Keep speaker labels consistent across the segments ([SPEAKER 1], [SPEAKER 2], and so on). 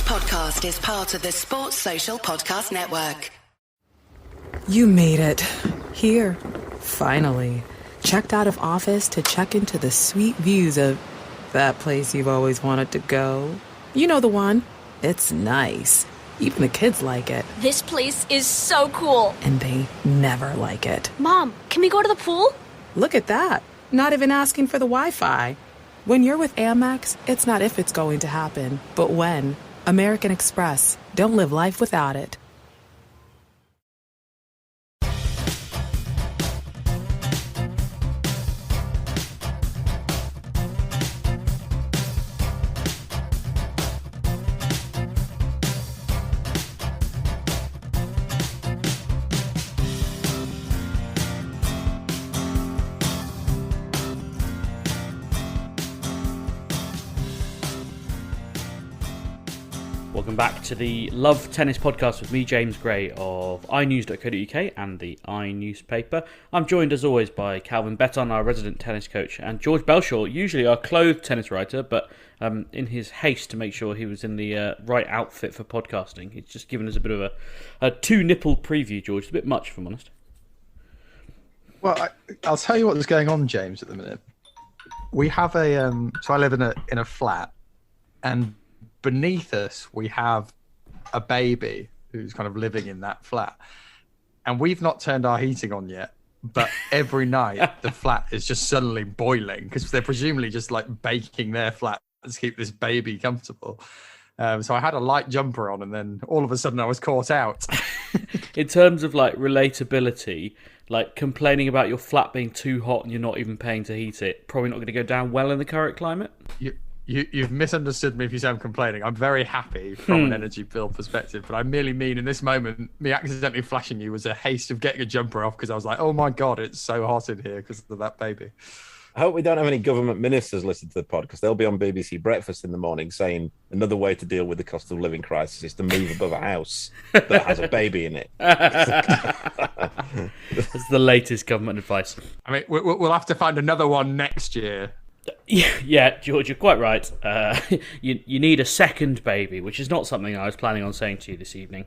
[SPEAKER 1] podcast is part of the Sports Social Podcast Network.
[SPEAKER 2] You made it. Here. Finally. Checked out of office to check into the sweet views of that place you've always wanted to go. You know the one. It's nice. Even the kids like it.
[SPEAKER 3] This place is so cool.
[SPEAKER 2] And they never like it.
[SPEAKER 3] Mom, can we go to the pool?
[SPEAKER 2] Look at that. Not even asking for the Wi-Fi. When you're with Amex, it's not if it's going to happen, but when. American Express. Don't live life without it.
[SPEAKER 4] Welcome back to the Love Tennis Podcast with me, James Gray of iNews.co.uk and the iNewspaper. I'm joined as always by Calvin Betton, our resident tennis coach, and George Bellshaw, usually our clothed tennis writer, but in his haste to make sure he was in the right outfit for podcasting, he's just given us a bit of a two-nipple preview, George. It's a bit much, if I'm honest.
[SPEAKER 5] Well, I'll tell you what's going on, James, at the minute. We have so I live in a flat, and beneath us, we have a baby who's kind of living in that flat. And we've not turned our heating on yet, but every night the flat is just suddenly boiling because they're presumably just like baking their flat to keep this baby comfortable. So I had a light jumper on and then all of a sudden I was caught out.
[SPEAKER 4] In terms of like relatability, like complaining about your flat being too hot and you're not even paying to heat it, probably not going to go down well in the current climate.
[SPEAKER 5] You've misunderstood me if you say I'm complaining. I'm very happy from an energy bill perspective, but I merely mean in this moment, me accidentally flashing you was a haste of getting a jumper off because I was like, oh my God, it's so hot in here because of that baby.
[SPEAKER 6] I hope we don't have any government ministers listen to the pod because they'll be on BBC Breakfast in the morning saying another way to deal with the cost of living crisis is to move above a house that has a baby in it.
[SPEAKER 4] That's the latest government advice.
[SPEAKER 5] I mean, we'll have to find another one next year.
[SPEAKER 4] Yeah, George, you're quite right. You need a second baby, which is not something I was planning on saying to you this evening.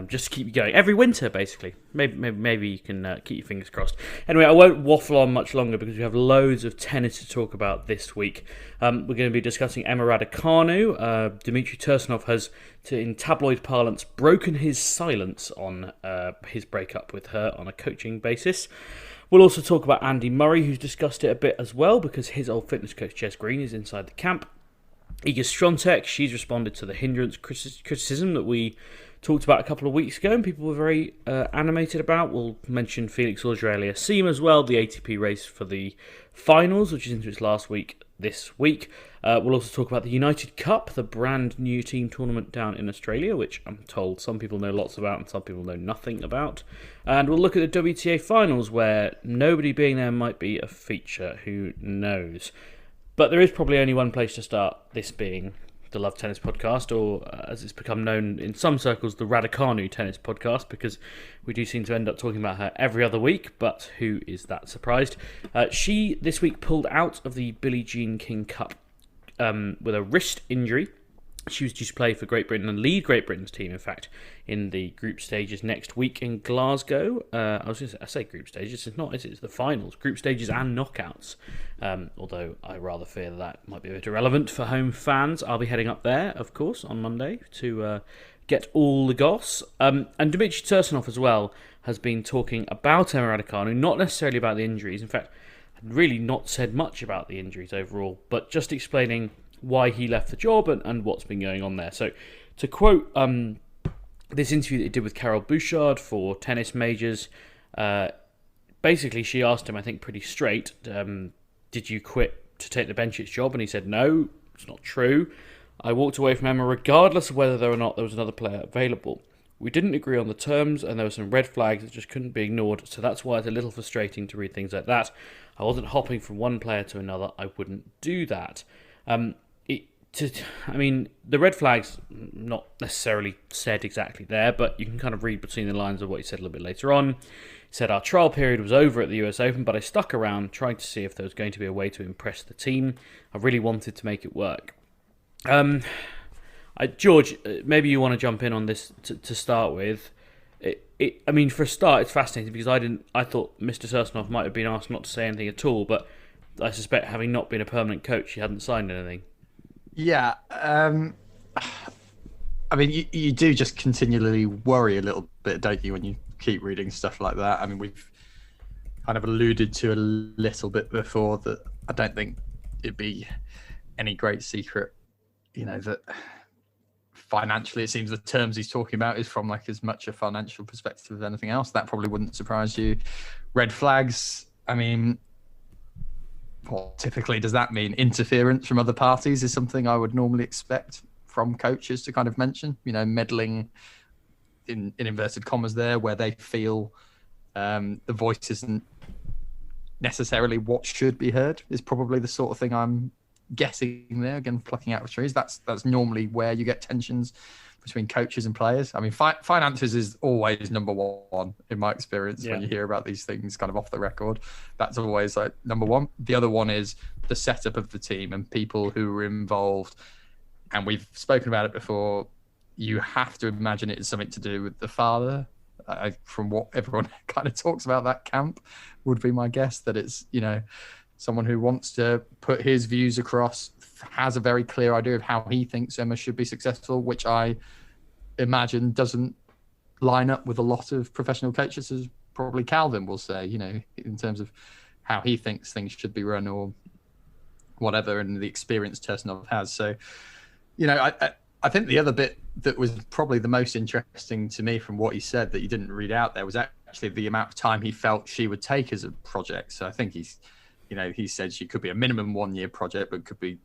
[SPEAKER 4] Just to keep you going every winter, basically. Maybe you can keep your fingers crossed. Anyway, I won't waffle on much longer because we have loads of tennis to talk about this week. We're going to be discussing Emma Raducanu. Dmitry Tursonov has, in tabloid parlance, broken his silence on his breakup with her on a coaching basis. We'll also talk about Andy Murray, who's discussed it a bit as well, because his old fitness coach, Jess Green, is inside the camp. Iga Swiatek, she's responded to the hindrance criticism that we talked about a couple of weeks ago, and people were very animated about. We'll mention Felix Auger-Aliassime as well, the ATP race for the finals, which is into its last week this week. We'll also talk about the United Cup, the brand new team tournament down in Australia, which I'm told some people know lots about and some people know nothing about. And we'll look at the WTA Finals, where nobody being there might be a feature. Who knows? But there is probably only one place to start, this being the Love Tennis Podcast, or as it's become known in some circles, the Raducanu Tennis Podcast, because we do seem to end up talking about her every other week, but who is that surprised? She, this week, pulled out of the Billie Jean King Cup with a wrist injury. She was due to play for Great Britain and lead Great Britain's team, in fact, in the group stages next week in Glasgow. I say group stages, it's not, it's the finals, group stages and knockouts. Although I rather fear that might be a bit irrelevant for home fans. I'll be heading up there, of course, on Monday to get all the goss. And Dmitry Tursonov as well has been talking about Emma Raducanu, not necessarily about the injuries. In fact, really not said much about the injuries overall, but just explaining why he left the job and what's been going on there. So, to quote this interview that he did with Carol Bouchard for Tennis Majors, basically she asked him, I think pretty straight, did you quit to take the Bencic job? And he said, no, it's not true. I walked away from Emma regardless of whether or not there was another player available. We didn't agree on the terms, and there were some red flags that just couldn't be ignored, so that's why it's a little frustrating to read things like that. I wasn't hopping from one player to another. I wouldn't do that. The red flags, not necessarily said exactly there, but you can kind of read between the lines of what he said a little bit later on. He said, our trial period was over at the US Open, but I stuck around trying to see if there was going to be a way to impress the team. I really wanted to make it work. I George, maybe you want to jump in on this to start with. I mean, for a start, it's fascinating because I thought Mr. Tursonov might have been asked not to say anything at all, but I suspect, having not been a permanent coach, he hadn't signed anything.
[SPEAKER 5] Yeah, I mean, you do just continually worry a little bit, don't you, when you keep reading stuff like that? I mean, we've kind of alluded to a little bit before that I don't think it'd be any great secret, that financially, it seems the terms he's talking about is from like as much a financial perspective as anything else. That probably wouldn't surprise you. Red flags, I mean, what typically does that mean? Interference from other parties is something I would normally expect from coaches to kind of mention, meddling in inverted commas there, where they feel the voice isn't necessarily what should be heard, is probably the sort of thing I'm guessing there. Again, plucking out of trees. That's normally where you get tensions between coaches and players. I mean, finances is always number one in my experience. When you hear about these things kind of off the record, that's always like number one. The other one is the setup of the team and people who are involved. And we've spoken about it before. You have to imagine it is something to do with the father. From what everyone kind of talks about, that camp would be my guess, that it's, someone who wants to put his views across, has a very clear idea of how he thinks Emma should be successful, which I imagine doesn't line up with a lot of professional coaches, as probably Calvin will say, in terms of how he thinks things should be run or whatever, and the experience Tursonov has. So, I think the other bit that was probably the most interesting to me from what he said that you didn't read out there was actually the amount of time he felt she would take as a project. So I think he said she could be a minimum 1 year project, but could be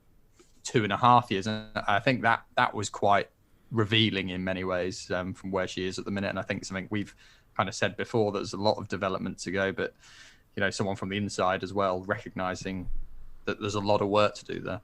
[SPEAKER 5] 2.5 years. And I think that was quite revealing in many ways from where she is at the minute. And I think something we've kind of said before, there's a lot of development to go, but, someone from the inside as well, recognizing that there's a lot of work to do there.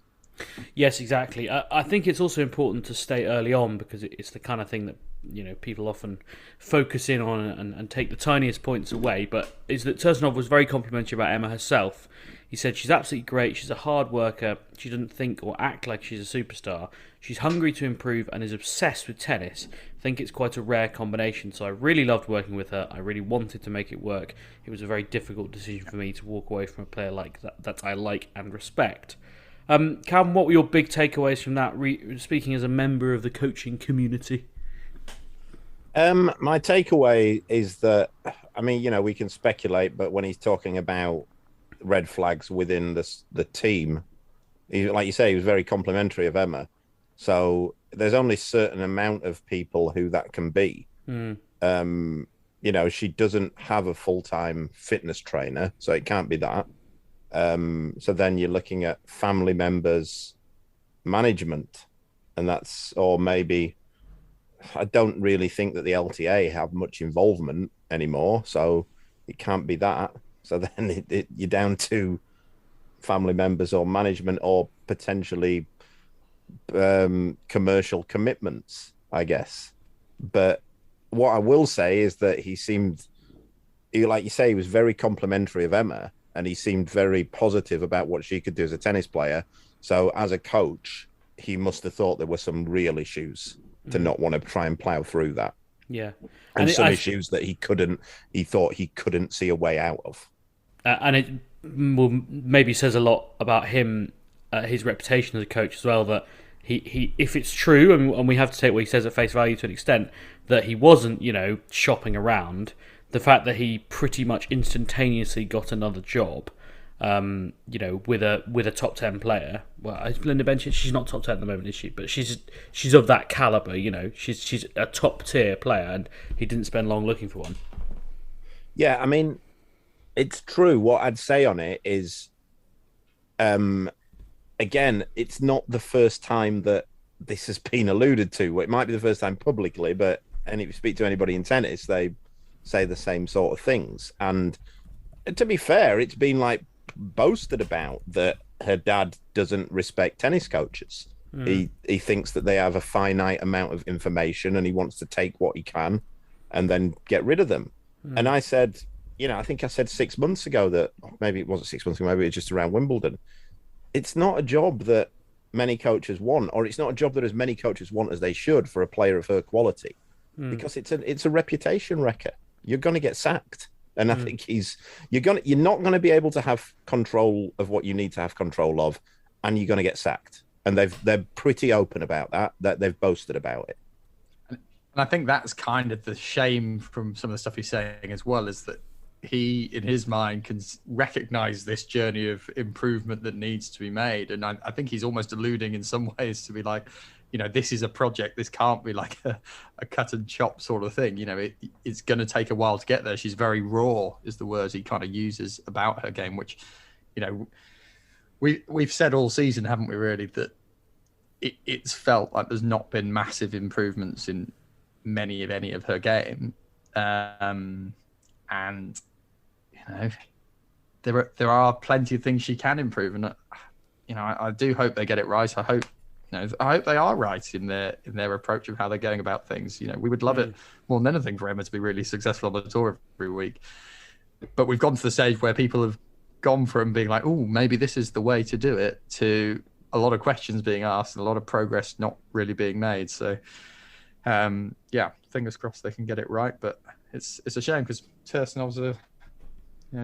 [SPEAKER 4] Yes, exactly. I think it's also important to stay early on, because it's the kind of thing that people often focus in on and take the tiniest points away. But is that Tursonov was very complimentary about Emma herself. He said she's absolutely great. She's a hard worker. She doesn't think or act like she's a superstar. She's hungry to improve and is obsessed with tennis. I think it's quite a rare combination. So I really loved working with her. I really wanted to make it work. It was a very difficult decision for me to walk away from a player like that I like and respect. Calvin, what were your big takeaways from that, speaking as a member of the coaching community?
[SPEAKER 6] My takeaway is that, we can speculate, but when he's talking about red flags within the team, like you say, he was very complimentary of Emma. So there's only a certain amount of people who that can be. She doesn't have a full-time fitness trainer, so it can't be that. So then you're looking at family members, management, and or maybe I don't really think that the LTA have much involvement anymore, so it can't be that. So then you're down to family members or management or potentially commercial commitments, I guess. But what I will say is that like you say, he was very complimentary of Emma. And he seemed very positive about what she could do as a tennis player. So as a coach, he must have thought there were some real issues to not want to try and plow through that.
[SPEAKER 4] Yeah.
[SPEAKER 6] And some issues that he thought he couldn't see a way out of.
[SPEAKER 4] And it maybe says a lot about him, his reputation as a coach as well, that he if it's true, and we have to take what he says at face value to an extent, that he wasn't, shopping around. The fact that he pretty much instantaneously got another job, with a top 10 player. Well, Linda Bencic, she's not top 10 at the moment, is she? But she's of that caliber. She's a top tier player, and he didn't spend long looking for one.
[SPEAKER 6] Yeah, I mean, it's true. What I'd say on it is, again, it's not the first time that this has been alluded to. It might be the first time publicly, and if you speak to anybody in tennis, they say the same sort of things. And to be fair, it's been like boasted about that her dad doesn't respect tennis coaches. He thinks that they have a finite amount of information and he wants to take what he can and then get rid of them. And I said, I think I said 6 months ago that, maybe it wasn't 6 months ago, maybe it was just around Wimbledon. It's not a job that many coaches want, or it's not a job that as many coaches want as they should for a player of her quality, because it's a reputation wrecker. You're going to get sacked, and I think you're not going to be able to have control of what you need to have control of, and you're going to get sacked. And they're pretty open about that they've boasted about it.
[SPEAKER 5] And I think that's kind of the shame from some of the stuff he's saying as well, is that he, in his mind, can recognize this journey of improvement that needs to be made. And I think he's almost alluding in some ways to be like, this is a project. This can't be like a cut and chop sort of thing. It's going to take a while to get there. She's very raw, is the words he kind of uses about her game, which, we've said all season, haven't we, really, that it's felt like there's not been massive improvements in any of her game. And, there are plenty of things she can improve. And, I do hope they get it right. I hope they are right in their approach of how they're going about things. We would love it more than anything for Emma to be really successful on the tour every week. But we've gone to the stage where people have gone from being like, oh, maybe this is the way to do it, to a lot of questions being asked and a lot of progress not really being made. So, fingers crossed they can get it right. But it's a shame, because Tursonov's a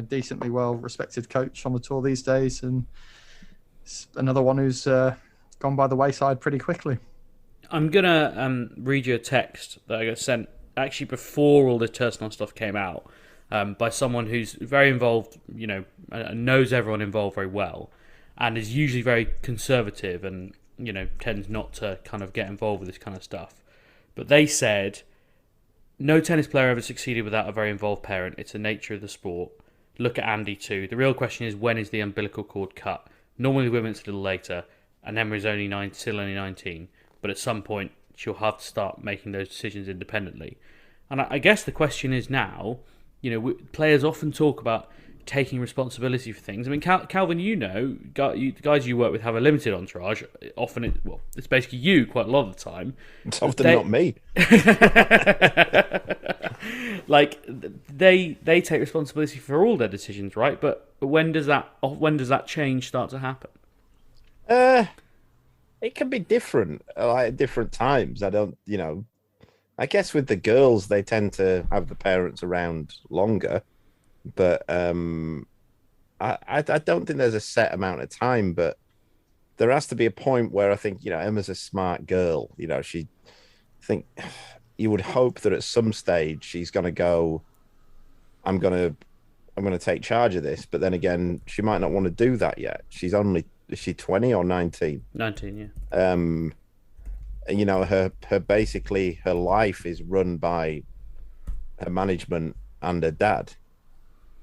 [SPEAKER 5] decently well-respected coach on the tour these days, and it's another one who's gone by the wayside pretty quickly.
[SPEAKER 4] I'm going to read you a text that I got sent actually before all the Tursonov stuff came out, by someone who's very involved, and knows everyone involved very well, and is usually very conservative and, tends not to kind of get involved with this kind of stuff. But they said, no tennis player ever succeeded without a very involved parent. It's the nature of the sport. Look at Andy too. The real question is, when is the umbilical cord cut? Normally women's a little later, and Emma is still only 19, but at some point she'll have to start making those decisions independently. And I guess the question is now, players often talk about taking responsibility for things. I mean, Calvin, the guys you work with have a limited entourage. Often, it's basically you quite a lot of the time.
[SPEAKER 6] It's often not me.
[SPEAKER 4] Like they take responsibility for all their decisions, right? But when does that change start to happen?
[SPEAKER 6] It can be different, at different times. I guess with the girls, they tend to have the parents around longer, but I don't think there's a set amount of time, but there has to be a point where I think, Emma's a smart girl. You would hope that at some stage she's going to go, I'm going to take charge of this. But then again, she might not want to do that yet. Is she 20 or 19? 19,
[SPEAKER 4] yeah.
[SPEAKER 6] Her life is run by her management and her dad.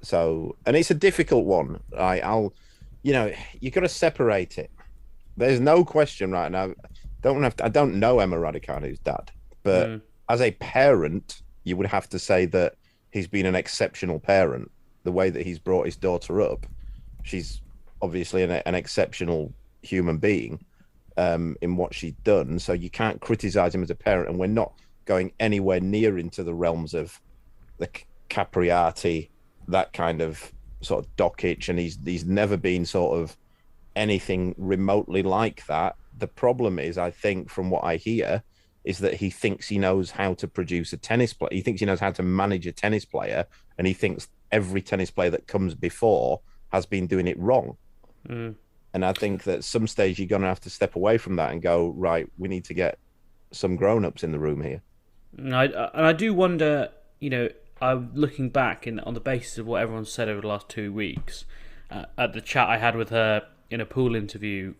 [SPEAKER 6] So, and it's a difficult one. You got to separate it. There's no question right now. I don't know Emma Raducanu's dad, but as a parent, you would have to say that he's been an exceptional parent. The way that he's brought his daughter up, she's obviously an exceptional human being in what she's done. So you can't criticize him as a parent, and we're not going anywhere near into the realms of the Capriati, that kind of sort of Dokic, and he's never been sort of anything remotely like that. The problem is, I think, from what I hear, is that he thinks he knows how to produce a tennis player. He thinks he knows how to manage a tennis player, and he thinks every tennis player that comes before has been doing it wrong. And I think that at some stage you're going to have to step away from that and go, right, we need to get some grown-ups in the room here.
[SPEAKER 4] And I do wonder, I'm looking back on the basis of what everyone's said over the last 2 weeks, at the chat I had with her in a pool interview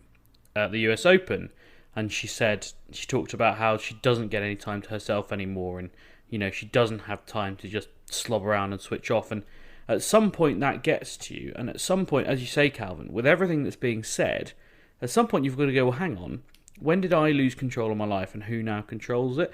[SPEAKER 4] at the US Open, and she talked about how she doesn't get any time to herself anymore, and she doesn't have time to just slob around and switch off. And at some point that gets to you, and at some point, as you say, Calvin, with everything that's being said, at some point you've got to go, well, hang on, when did I lose control of my life, and who now controls it?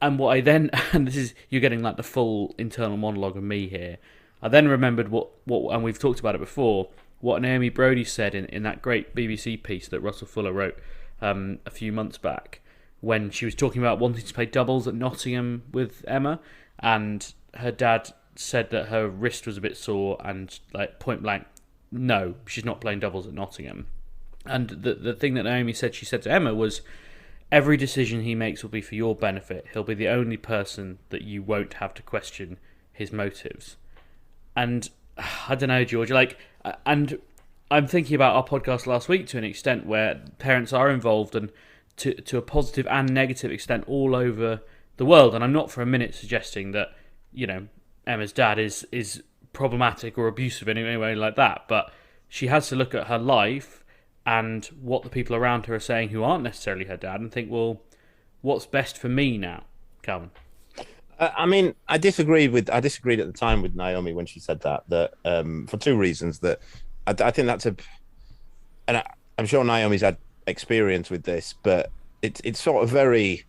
[SPEAKER 4] And what I then, and this is, you're getting like the full internal monologue of me here, I then remembered what and we've talked about it before, what Naomi Brodie said in that great BBC piece that Russell Fuller wrote a few months back, when she was talking about wanting to play doubles at Nottingham with Emma, and her dad said that her wrist was a bit sore, and like point blank, no, she's not playing doubles at Nottingham. And the thing that Naomi said, she said to Emma, was every decision he makes will be for your benefit. He'll be the only person that you won't have to question his motives. And I don't know, George, and I'm thinking about our podcast last week to an extent where parents are involved, and to a positive and negative extent all over the world. And I'm not for a minute suggesting that, Emma's dad is problematic or abusive in any way like that, but she has to look at her life and what the people around her are saying who aren't necessarily her dad and think, well, what's best for me now, Calvin?
[SPEAKER 6] I disagreed at the time with Naomi when she said that for two reasons. That I think that's I'm sure Naomi's had experience with this, but it's sort of it's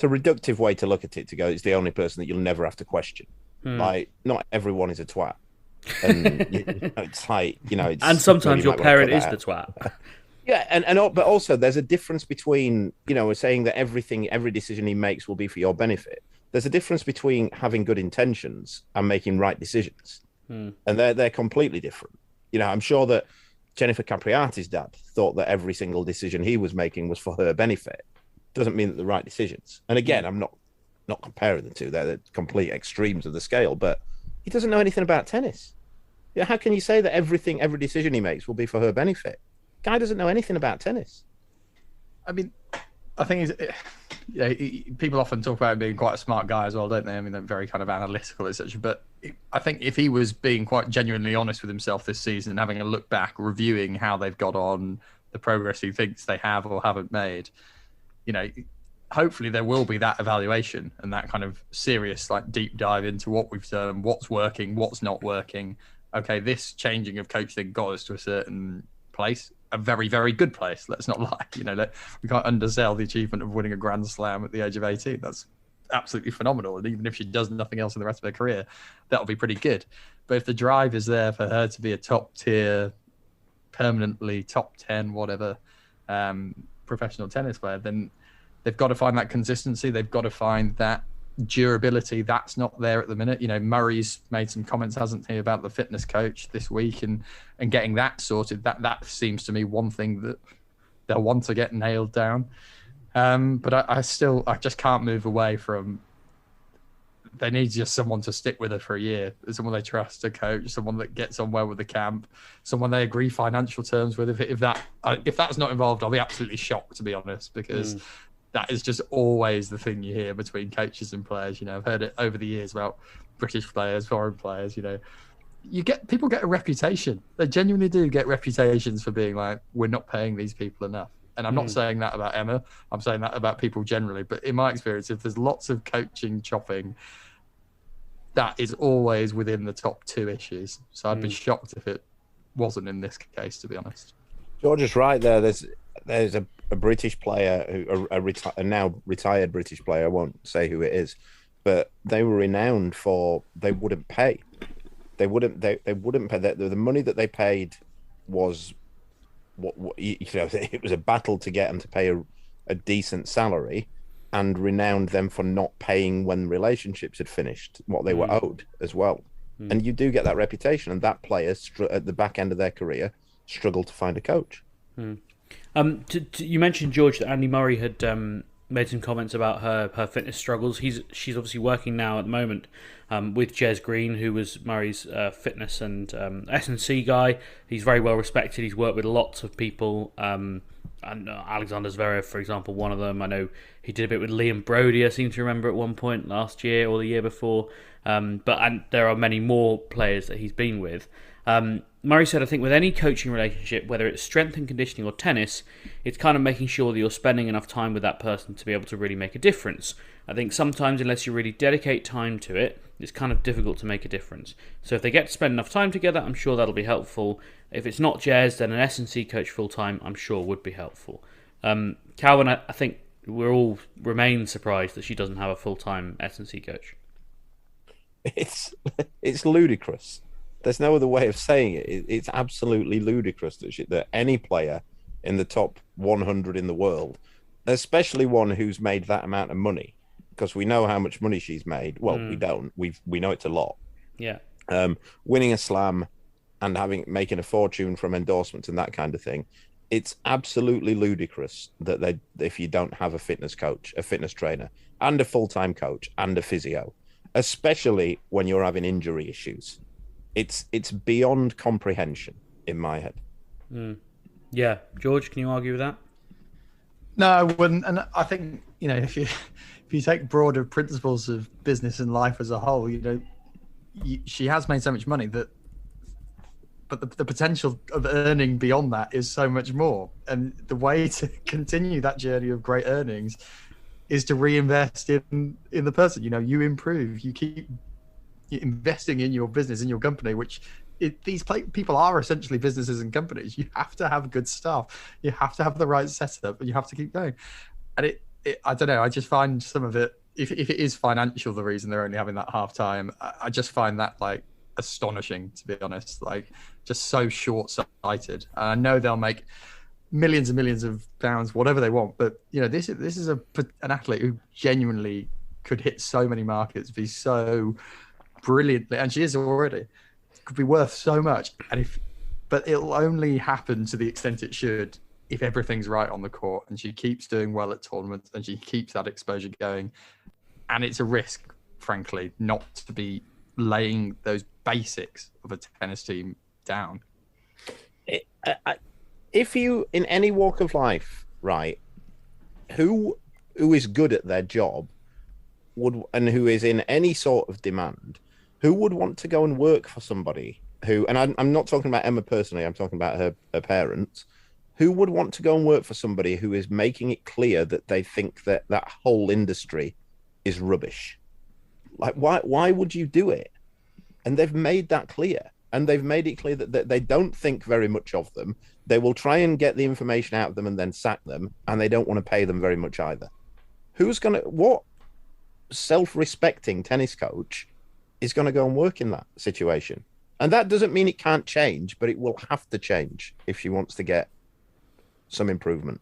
[SPEAKER 6] a reductive way to look at it, to go, it's the only person that you'll never have to question. Like, not everyone is a twat. And it's like, it's,
[SPEAKER 4] and sometimes your parent is the twat.
[SPEAKER 6] Yeah, but also there's a difference between, we're saying that every decision he makes will be for your benefit. There's a difference between having good intentions and making right decisions. And they're completely different. I'm sure that Jennifer Capriati's dad thought that every single decision he was making was for her benefit. Doesn't mean that the right decisions. And again, I'm not comparing the two. They're the complete extremes of the scale, but he doesn't know anything about tennis. How can you say that every decision he makes will be for her benefit? Guy doesn't know anything about tennis.
[SPEAKER 5] I mean, I think people often talk about him being quite a smart guy as well, don't they? I mean, they're very kind of analytical, etc. But I think if he was being quite genuinely honest with himself this season, having a look back, reviewing how they've got on, the progress he thinks they have or haven't made, hopefully there will be that evaluation and that kind of serious, deep dive into what we've done, what's working, what's not working. Okay, this changing of coach thing got us to a certain place, a very, very good place. Let's not lie. We can't undersell the achievement of winning a Grand Slam at the age of 18. That's absolutely phenomenal. And even if she does nothing else in the rest of her career, that'll be pretty good. But if the drive is there for her to be a top tier, permanently top 10, whatever, professional tennis player, then they've got to find that consistency. They've got to find that durability. That's not there at the minute. Murray's made some comments, hasn't he, about the fitness coach this week and getting that sorted. That seems to me one thing that they'll want to get nailed down. But I just can't move away from, they need just someone to stick with her for a year, someone they trust, a coach, someone that gets on well with the camp, someone they agree financial terms with. If that's not involved, I'll be absolutely shocked, to be honest, because that is just always the thing you hear between coaches and players. I've heard it over the years about British players, foreign players. People get a reputation. They genuinely do get reputations for being like, we're not paying these people enough. And I'm not saying that about Emma. I'm saying that about people generally. But in my experience, if there's lots of coaching chopping, that is always within the top two issues. So I'd be shocked if it wasn't in this case, to be honest.
[SPEAKER 6] George is right there. There's a British player, a now retired British player. I won't say who it is, but they were renowned for they wouldn't pay. They wouldn't pay. The money that they paid was it was a battle to get them to pay a decent salary, and renowned them for not paying when relationships had finished what they were owed as well. And you do get that reputation, and that player at the back end of their career struggled to find a coach.
[SPEAKER 4] You mentioned, George, that Andy Murray had made some comments about her fitness struggles. She's obviously working now at the moment with Jez Green, who was Murray's fitness and S&C guy. He's very well respected. He's worked with lots of people. And Alexander Zverev, for example, one of them. I know he did a bit with Liam Brody, I seem to remember, at one point last year or the year before. And there are many more players that he's been with. Murray said, I think with any coaching relationship, whether it's strength and conditioning or tennis, it's kind of making sure that you're spending enough time with that person to be able to really make a difference. I think sometimes, unless you really dedicate time to it, it's kind of difficult to make a difference. So if they get to spend enough time together, I'm sure that'll be helpful. If it's not Jez, then an S&C coach full-time, I'm sure would be helpful. Calvin, I think we're all remain surprised that she doesn't have a full-time S&C coach.
[SPEAKER 6] It's ludicrous. There's no other way of saying it. It's absolutely ludicrous that any player in the top 100 in the world, especially one who's made that amount of money, because we know how much money she's made. Well, we don't. We know it's a lot.
[SPEAKER 4] Yeah.
[SPEAKER 6] Winning a slam and making a fortune from endorsements and that kind of thing. it's absolutely ludicrous that if you don't have a fitness coach, a fitness trainer, and a full-time coach and a physio, especially when you're having injury issues. It's beyond comprehension in my head.
[SPEAKER 4] Yeah, George, can you argue with that?
[SPEAKER 5] No, I wouldn't. And I think, if you take broader principles of business and life as a whole, she has made so much money but the potential of earning beyond that is so much more. And the way to continue that journey of great earnings is to reinvest in the person. You improve, you keep investing in your business, in your company, which these people are essentially businesses and companies. You have to have good stuff. You have to have the right setup, and you have to keep going. And I don't know, I just find some of it, if it is financial, the reason they're only having that half time, I just find that astonishing, to be honest, just so short-sighted. And I know they'll make millions and millions of pounds, whatever they want, but this is an athlete who genuinely could hit so many markets, be so brilliantly, and she is already, could be worth so much. But it'll only happen to the extent it should if everything's right on the court and she keeps doing well at tournaments and she keeps that exposure going. And it's a risk, frankly, not to be laying those basics of a tennis team down.
[SPEAKER 6] If you, in any walk of life, right, who is good at their job and who is in any sort of demand, who would want to go and work for somebody who, and I'm not talking about Emma personally, I'm talking about her parents, who would want to go and work for somebody who is making it clear that they think that whole industry is rubbish? Why would you do it? And they've made that clear. And they've made it clear that they don't think very much of them. They will try and get the information out of them and then sack them. And they don't want to pay them very much either. What self-respecting tennis coach is going to go and work in that situation? And that doesn't mean it can't change, but it will have to change if she wants to get some improvement.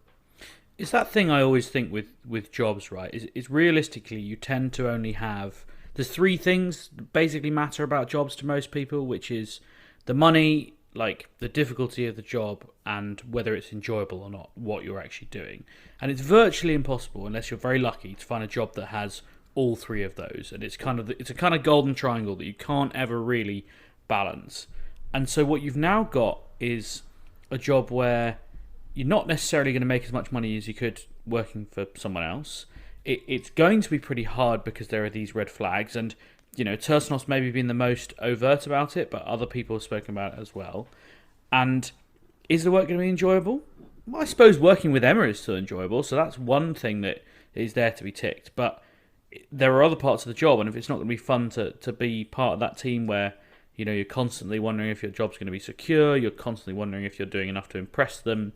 [SPEAKER 4] It's that thing I always think with jobs, right? Is realistically, you tend to only have... There's three things that basically matter about jobs to most people, which is the money, the difficulty of the job, and whether it's enjoyable or not, what you're actually doing. And it's virtually impossible, unless you're very lucky, to find a job that has all three of those. And it's a kind of golden triangle that you can't ever really balance. And so what you've now got is a job where you're not necessarily going to make as much money as you could working for someone else. It's going to be pretty hard because there are these red flags, and Tursonov's maybe been the most overt about it, but other people have spoken about it as well. And is the work going to be enjoyable? Well, I suppose working with Emma is still enjoyable, so that's one thing that is there to be ticked. But there are other parts of the job, and if it's not going to be fun to be part of that team where you're constantly wondering if your job's going to be secure, you're constantly wondering if you're doing enough to impress them.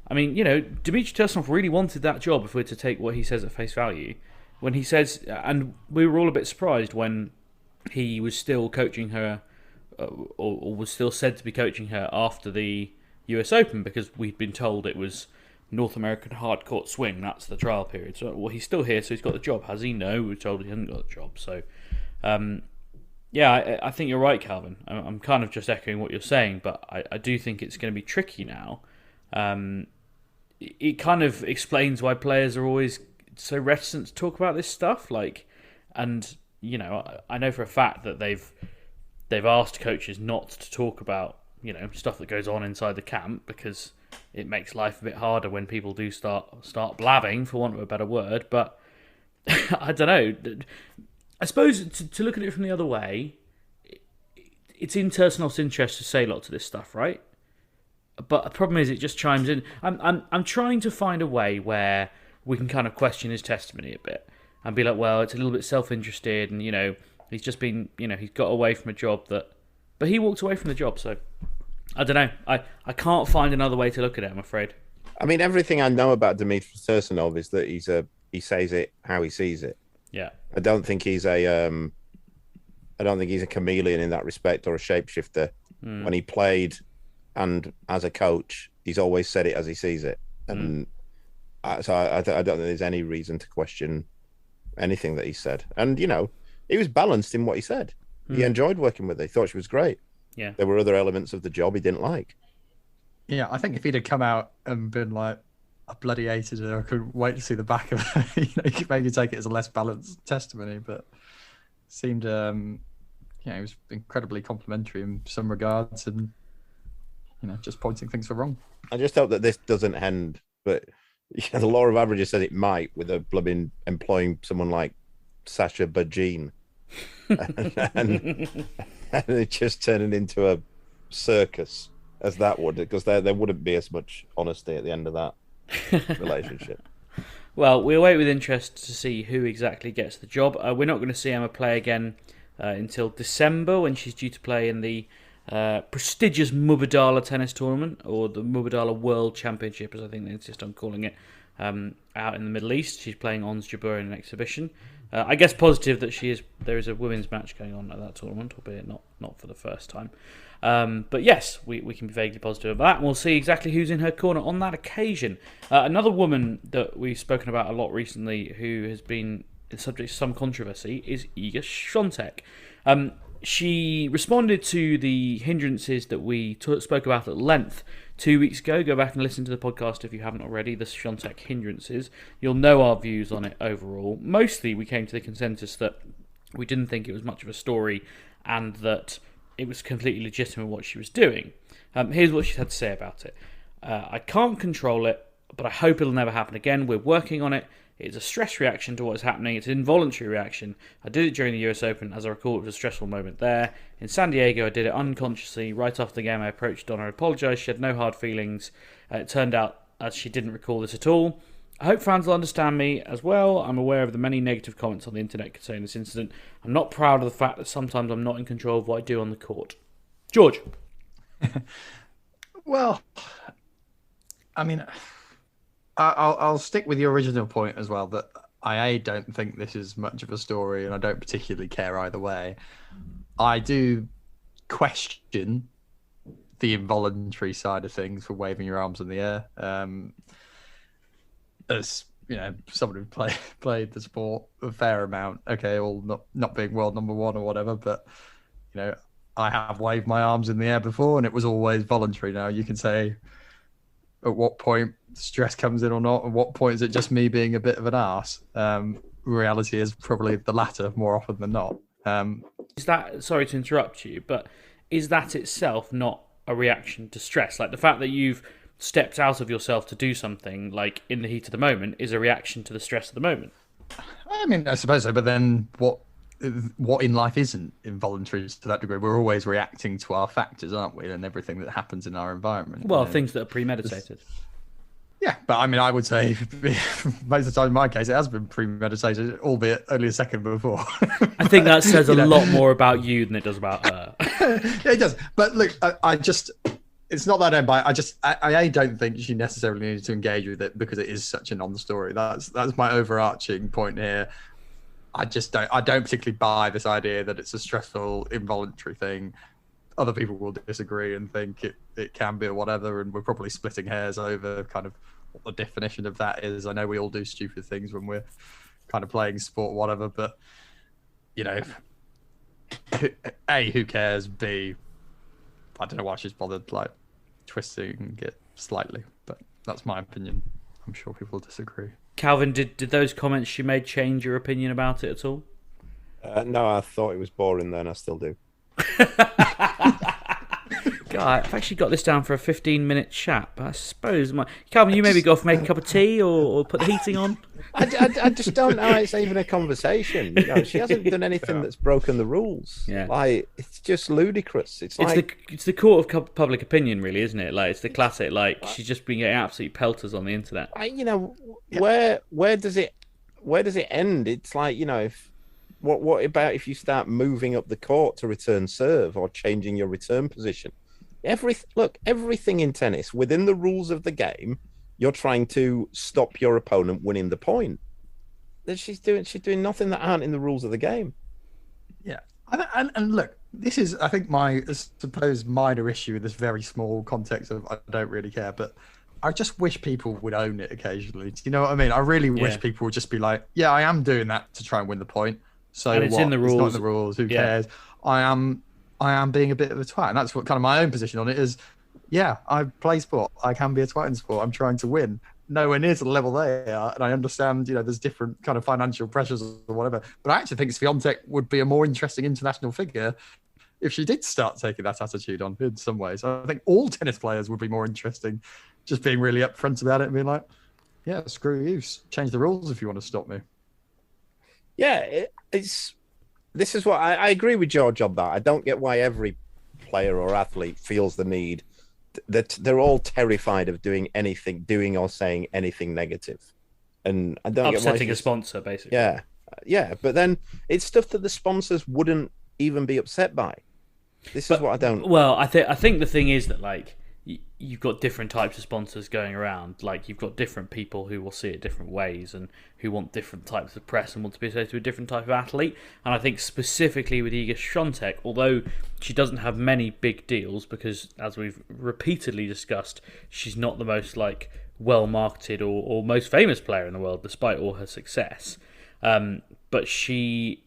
[SPEAKER 4] I mean, Dmitry Tursonov really wanted that job, if we're to take what he says at face value. When he says, and we were all a bit surprised when he was still coaching her, or was still said to be coaching her after the US Open, because we'd been told it was North American hard court swing, that's the trial period. So, well, he's still here, so he's got the job. Has he? No, we were told he hasn't got the job. So, yeah, I think you're right, Calvin. I'm kind of just echoing what you're saying, but I do think it's going to be tricky now. It kind of explains why players are always so reticent to talk about this stuff. And I know for a fact that they've asked coaches not to talk about stuff that goes on inside the camp, because it makes life a bit harder when people do start blabbing, for want of a better word. But I don't know. I suppose to look at it from the other way, it's in Tursonov's interest to say lots of this stuff, right? But the problem is, it just chimes in. I'm trying to find a way where we can kind of question his testimony a bit and be like, well, it's a little bit self-interested, and he's just been, he's got away from a job but he walked away from the job. So I don't know. I can't find another way to look at it, I'm afraid.
[SPEAKER 6] I mean, everything I know about Dmitry Tursonov is that he says it how he sees it.
[SPEAKER 4] Yeah.
[SPEAKER 6] I don't think he's a chameleon in that respect, or a shapeshifter. When he played and as a coach, he's always said it as he sees it. And so I don't think there's any reason to question anything that he said. And, he was balanced in what he said. He enjoyed working with her. He thought she was great.
[SPEAKER 4] Yeah.
[SPEAKER 6] There were other elements of the job he didn't like.
[SPEAKER 5] Yeah, I think if he'd have come out and been like, I bloody hated her, I couldn't wait to see the back of her, you could maybe take it as a less balanced testimony, but seemed, he was incredibly complimentary in some regards and, just pointing things for wrong.
[SPEAKER 6] I just hope that this doesn't end, but the law of averages said it might with a blubbing employing someone like Sasha Bajin. and it just turning into a circus as that would, because there wouldn't be as much honesty at the end of that relationship.
[SPEAKER 4] Well, we'll wait with interest to see who exactly gets the job. We're not going to see Emma play again until December, when she's due to play in the prestigious Mubadala tennis tournament, or the Mubadala World Championship, as I think they insist on calling it, out in the Middle East. She's playing Ons Jabeur in an exhibition. I guess positive that there is a women's match going on at that tournament, albeit not for the first time. But yes, we can be vaguely positive about that, and we'll see exactly who's in her corner on that occasion. Another woman that we've spoken about a lot recently who has been the subject of some controversy is Iga Swiatek. She responded to the hindrances that we spoke about at length 2 weeks ago. Go back and listen to the podcast if you haven't already, the Swiatek hindrances. You'll know our views on it overall. Mostly we came to the consensus that we didn't think it was much of a story and that it was completely legitimate what she was doing. Here's what she had to say about it. I can't control it, but I hope it'll never happen again. We're working on it. It's a stress reaction to what is happening. It's an involuntary reaction. I did it during the US Open. As I recall, it was a stressful moment there. In San Diego, I did it unconsciously. Right after the game, I approached Donna, apologised. She had no hard feelings. It turned out as she didn't recall this at all. I hope fans will understand me as well. I'm aware of the many negative comments on the internet concerning this incident. I'm not proud of the fact that sometimes I'm not in control of what I do on the court. George?
[SPEAKER 5] Well, I mean, I'll stick with your original point as well, that I don't think this is much of a story and I don't particularly care either way. I do question the involuntary side of things for waving your arms in the air. As someone who played the sport a fair amount, okay, all not being world number one or whatever, but I have waved my arms in the air before and it was always voluntary. Now you can say at what point stress comes in or not, at what point is it just me being a bit of an arse? Reality is probably the latter more often than not.
[SPEAKER 4] Is that, sorry to interrupt you, but is that itself not a reaction to stress? Like the fact that you've stepped out of yourself to do something, like in the heat of the moment, is a reaction to the stress of the moment?
[SPEAKER 5] I mean, I suppose so, but then what in life isn't involuntary to that degree? We're always reacting to our factors, aren't we? And everything that happens in our environment.
[SPEAKER 4] Well, things that are premeditated.
[SPEAKER 5] Yeah, but I mean, I would say most of the time in my case, it has been premeditated, albeit only a second before.
[SPEAKER 4] I think that says a lot more about you than it does about her.
[SPEAKER 5] Yeah, it does. But look, I just, it's not that I don't buy it. I don't think she necessarily needs to engage with it because it is such a non-story. That's my overarching point here. I don't particularly buy this idea that it's a stressful, involuntary thing. Other people will disagree and think it can be or whatever, and we're probably splitting hairs over kind of what the definition of that is. I know we all do stupid things when we're kind of playing sport, whatever, but A, who cares? B, I don't know why she's bothered like twisting it slightly, but that's my opinion. I'm sure people disagree.
[SPEAKER 4] Calvin, did those comments she made change your opinion about it at all?
[SPEAKER 6] No, I thought it was boring then. I still do.
[SPEAKER 4] God, I've actually got this down for a 15-minute chat, but I suppose Calvin, you maybe go off and make a cup of tea or put the heating on.
[SPEAKER 6] I just don't know. It's even a conversation. She hasn't done anything that's broken the rules.
[SPEAKER 4] Yeah,
[SPEAKER 6] like it's just ludicrous. It's
[SPEAKER 4] the court of public opinion, really, isn't it? Like it's the classic. Like she's just been getting absolute pelters on the internet.
[SPEAKER 6] Where does it end? It's like if. What about if you start moving up the court to return serve or changing your return position? Everything in tennis within the rules of the game, you're trying to stop your opponent winning the point. She's doing nothing that aren't in the rules of the game.
[SPEAKER 5] Yeah, and look, this is I think my minor issue in this very small context of I don't really care, but I just wish people would own it occasionally. Do you know what I mean? I really wish people would just be like, yeah, I am doing that to try and win the point. So
[SPEAKER 4] and it's in the rules.
[SPEAKER 5] It's not in the rules. Who cares? I am being a bit of a twat, and that's what kind of my own position on it is. yeah, I play sport. I can be a twat in sport. I'm trying to win. Nowhere near to the level they are. And I understand, there's different kind of financial pressures or whatever. But I actually think Swiatek would be a more interesting international figure if she did start taking that attitude on in some ways. I think all tennis players would be more interesting just being really upfront about it and being like, yeah, screw you. Change the rules if you want to stop me.
[SPEAKER 6] Yeah, this is what I agree with George on that. I don't get why every player or athlete feels the need that they're all terrified of doing or saying anything negative. And I don't
[SPEAKER 4] upsetting
[SPEAKER 6] get why
[SPEAKER 4] a sponsor, basically.
[SPEAKER 6] Yeah. But then it's stuff that the sponsors wouldn't even be upset by. This is what I don't.
[SPEAKER 4] Well, I think the thing is that you've got different types of sponsors going around. Like, you've got different people who will see it different ways and who want different types of press and want to be associated with a different type of athlete. And I think specifically with Iga Swiatek, although she doesn't have many big deals because, as we've repeatedly discussed, she's not the most well-marketed or most famous player in the world, despite all her success. But she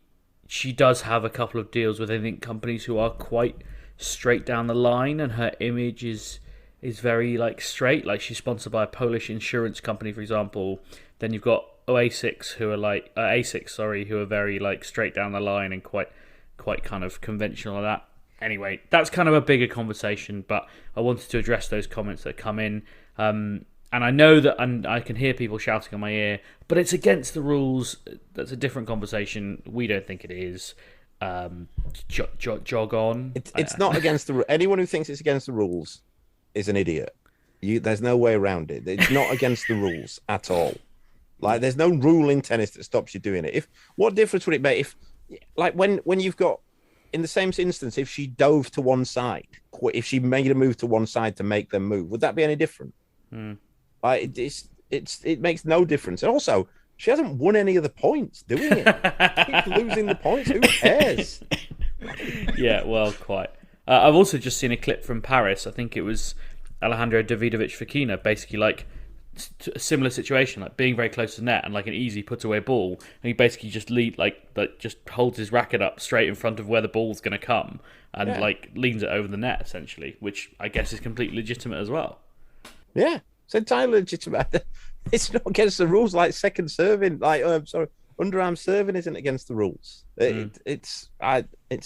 [SPEAKER 4] does have a couple of deals with, I think, companies who are quite straight down the line, and her image is very straight. Like, she's sponsored by a Polish insurance company, for example. Then you've got ASICS who are very straight down the line and quite kind of conventional like that. Anyway, that's kind of a bigger conversation, but I wanted to address those comments that come in. And I know that, and I can hear people shouting in my ear, but it's against the rules. That's a different conversation. We don't think it is. Jog on.
[SPEAKER 6] It's not against the rules. Anyone who thinks it's against the rules is an idiot. There's no way around it. It's not against the rules at all. There's no rule in tennis that stops you doing it. What difference would it make if, when you've got, in the same instance, if she dove to one side, if she made a move to one side to make them move, would that be any different? It makes no difference. And also, she hasn't won any of the points doing it. She keeps losing the points. Who cares?
[SPEAKER 4] Yeah, well, quite. I've also just seen a clip from Paris. I think it was Alejandro Davidovich Fokina, basically a similar situation, being very close to net and an easy put away ball, and he basically just just holds his racket up straight in front of where the ball's going to come and leans it over the net essentially, which I guess is completely legitimate as well.
[SPEAKER 6] Yeah, it's entirely legitimate. It's not against the rules. Second serving, underarm serving isn't against the rules. It's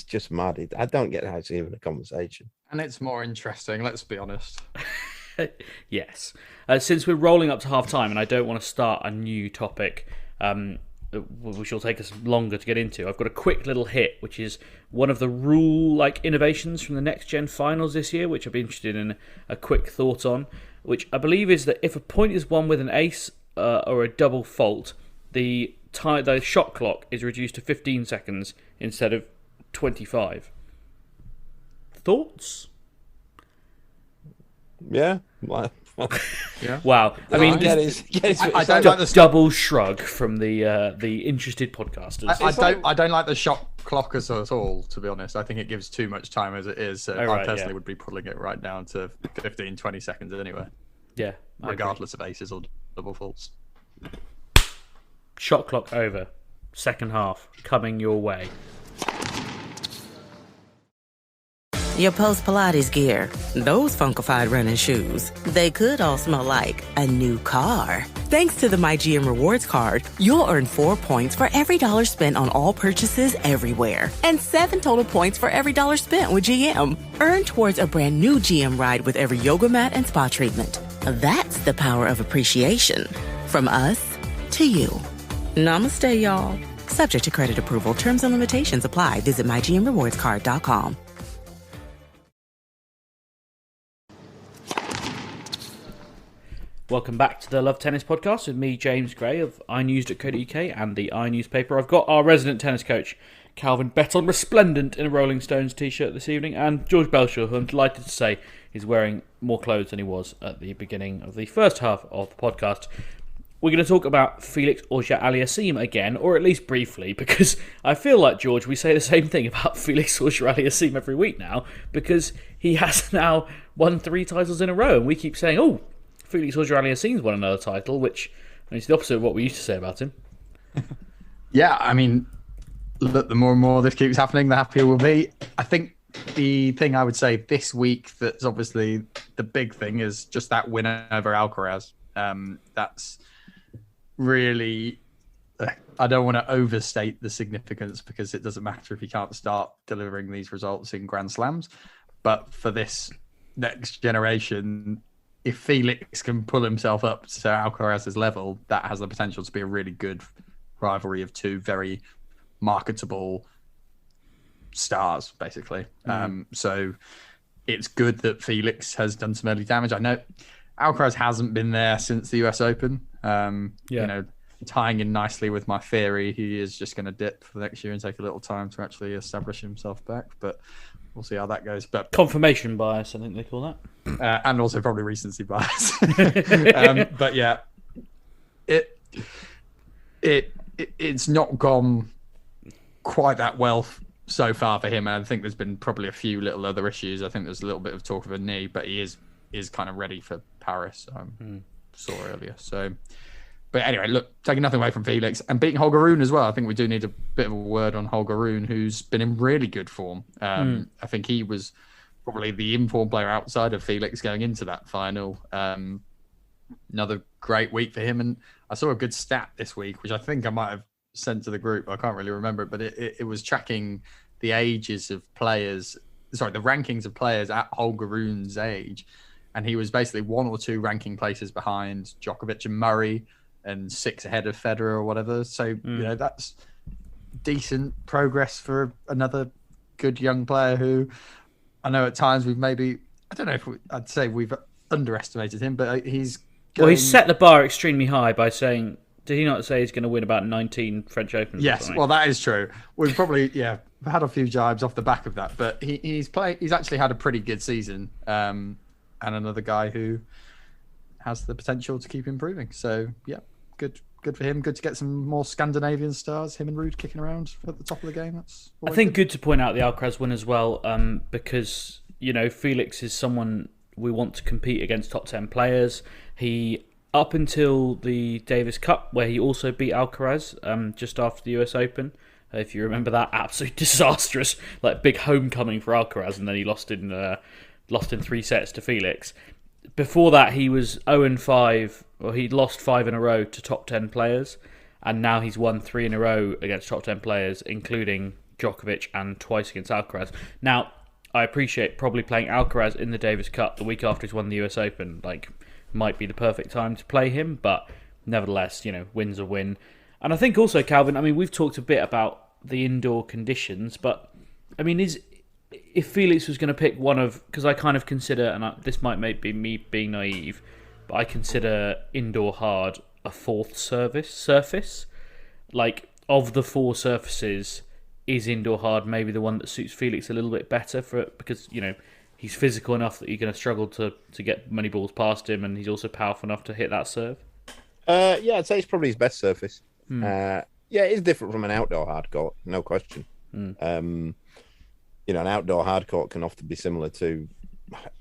[SPEAKER 6] just mad. I don't get how it's even a conversation.
[SPEAKER 5] And it's more interesting, let's be honest.
[SPEAKER 4] Yes. Since we're rolling up to half time and I don't want to start a new topic, which will take us longer to get into, I've got a quick little hit, which is one of the rule innovations from the Next Gen Finals this year, which I'd be interested in a quick thought on, which I believe is that if a point is won with an ace or a double fault, the shot clock is reduced to 15 seconds instead of 25. Thoughts?
[SPEAKER 6] Yeah.
[SPEAKER 5] Yeah.
[SPEAKER 4] Wow. I mean,
[SPEAKER 5] I don't like the
[SPEAKER 4] double shrug from the interested podcasters.
[SPEAKER 5] I don't like the shot clock at all, to be honest. I think it gives too much time as it is. So I personally would be pulling it right down to 15, 20 seconds anyway.
[SPEAKER 4] Yeah.
[SPEAKER 5] Regardless of aces or double faults.
[SPEAKER 4] Shot clock over. Second half coming your way.
[SPEAKER 7] Your post-Pilates gear, those funkified running shoes, they could all smell like a new car. Thanks to the MyGM Rewards card, you'll earn 4 points for every $1 spent on all purchases everywhere. And 7 total points for every $1 spent with GM. Earn towards a brand new GM ride with every yoga mat and spa treatment. That's the power of appreciation. From us to you. Namaste, y'all. Subject to credit approval. Terms and limitations apply. Visit mygmrewardscard.com.
[SPEAKER 4] Welcome back to the Love Tennis Podcast with me, James Gray of iNews.co.uk and the iNewspaper. I've got our resident tennis coach, Calvin Betton, resplendent in a Rolling Stones t-shirt this evening, and George Bellshaw, who I'm delighted to say is wearing more clothes than he was at the beginning of the first half of the podcast. We're going to talk about Felix Auger-Aliassime again, or at least briefly, because I feel like, George, we say the same thing about Felix Auger-Aliassime every week now, because he has now won 3 titles in a row, and we keep saying, oh, Felix Auger-Aliassime's won another title, which is the opposite of what we used to say about him.
[SPEAKER 5] Yeah, I mean, look, the more and more this keeps happening, the happier we'll be. I think the thing I would say this week that's obviously the big thing is just that win over Alcaraz. That's really, I don't want to overstate the significance because it doesn't matter if you can't start delivering these results in Grand Slams. But for this next generation, if Felix can pull himself up to Alcaraz's level, that has the potential to be a really good rivalry of two very marketable stars, basically. So it's good that Felix has done some early damage. I know Alcaraz hasn't been there since the US Open. You know, tying in nicely with my theory, he is just going to dip for next year and take a little time to actually establish himself back. But we'll see how that goes. But
[SPEAKER 4] confirmation bias, I think they call
[SPEAKER 5] that, and also probably recency bias. But yeah, it's not gone quite that well so far for him. And I think there's been probably a few little other issues. I think there's a little bit of talk of a knee, but he is kind of ready for Paris. Saw earlier. So, but anyway, look, taking nothing away from Felix and beating Holger Rune as well. I think we do need a bit of a word on Holger Rune, who's been in really good form. I think he was probably the informed player outside of Felix going into that final. Another great week for him. And I saw a good stat this week, which I think I might have sent to the group. I can't really remember it, but it was tracking the ages of players, the rankings of players at Holger Rune's age. And he was basically 1 or 2 ranking places behind Djokovic and Murray and 6 ahead of Federer or whatever. So, you know, that's decent progress for another good young player who I know at times we've maybe, I don't know if I'd say we've underestimated him, but he's
[SPEAKER 4] Well, he's set the bar extremely high by saying, did he not say he's going to win about 19 French Opens?
[SPEAKER 5] Yes, well, that is true. We've probably, had a few jibes off the back of that, but he's actually had a pretty good season. And another guy who has the potential to keep improving. So, yeah, good for him. Good to get some more Scandinavian stars, him and Ruud kicking around at the top of the game.
[SPEAKER 4] I think good to point out the Alcaraz win as well, because, you know, Felix is someone we want to compete against top 10 players. He, up until the Davis Cup, where he also beat Alcaraz just after the US Open, if you remember that, absolutely disastrous, like big homecoming for Alcaraz, and then he lost in 3 sets to Felix. Before that, he was 0-5, or he'd lost 5 in a row to top 10 players, and now he's won 3 in a row against top 10 players, including Djokovic and twice against Alcaraz. Now, I appreciate probably playing Alcaraz in the Davis Cup the week after he's won the US Open, might be the perfect time to play him, but nevertheless, you know, win's a win. And I think also, Calvin, I mean, we've talked a bit about the indoor conditions, but, I mean, if Felix was going to pick one of, because I kind of consider, and this might be me being naive, but I consider indoor hard a 4th surface. Like, of the 4 surfaces, is indoor hard maybe the one that suits Felix a little bit better for it, because, you know, he's physical enough that you're going to struggle to get many balls past him, and he's also powerful enough to hit that serve?
[SPEAKER 6] Yeah, I'd say it's probably his best surface. Yeah, it is different from an outdoor hard court, no question. You know, an outdoor hard court can often be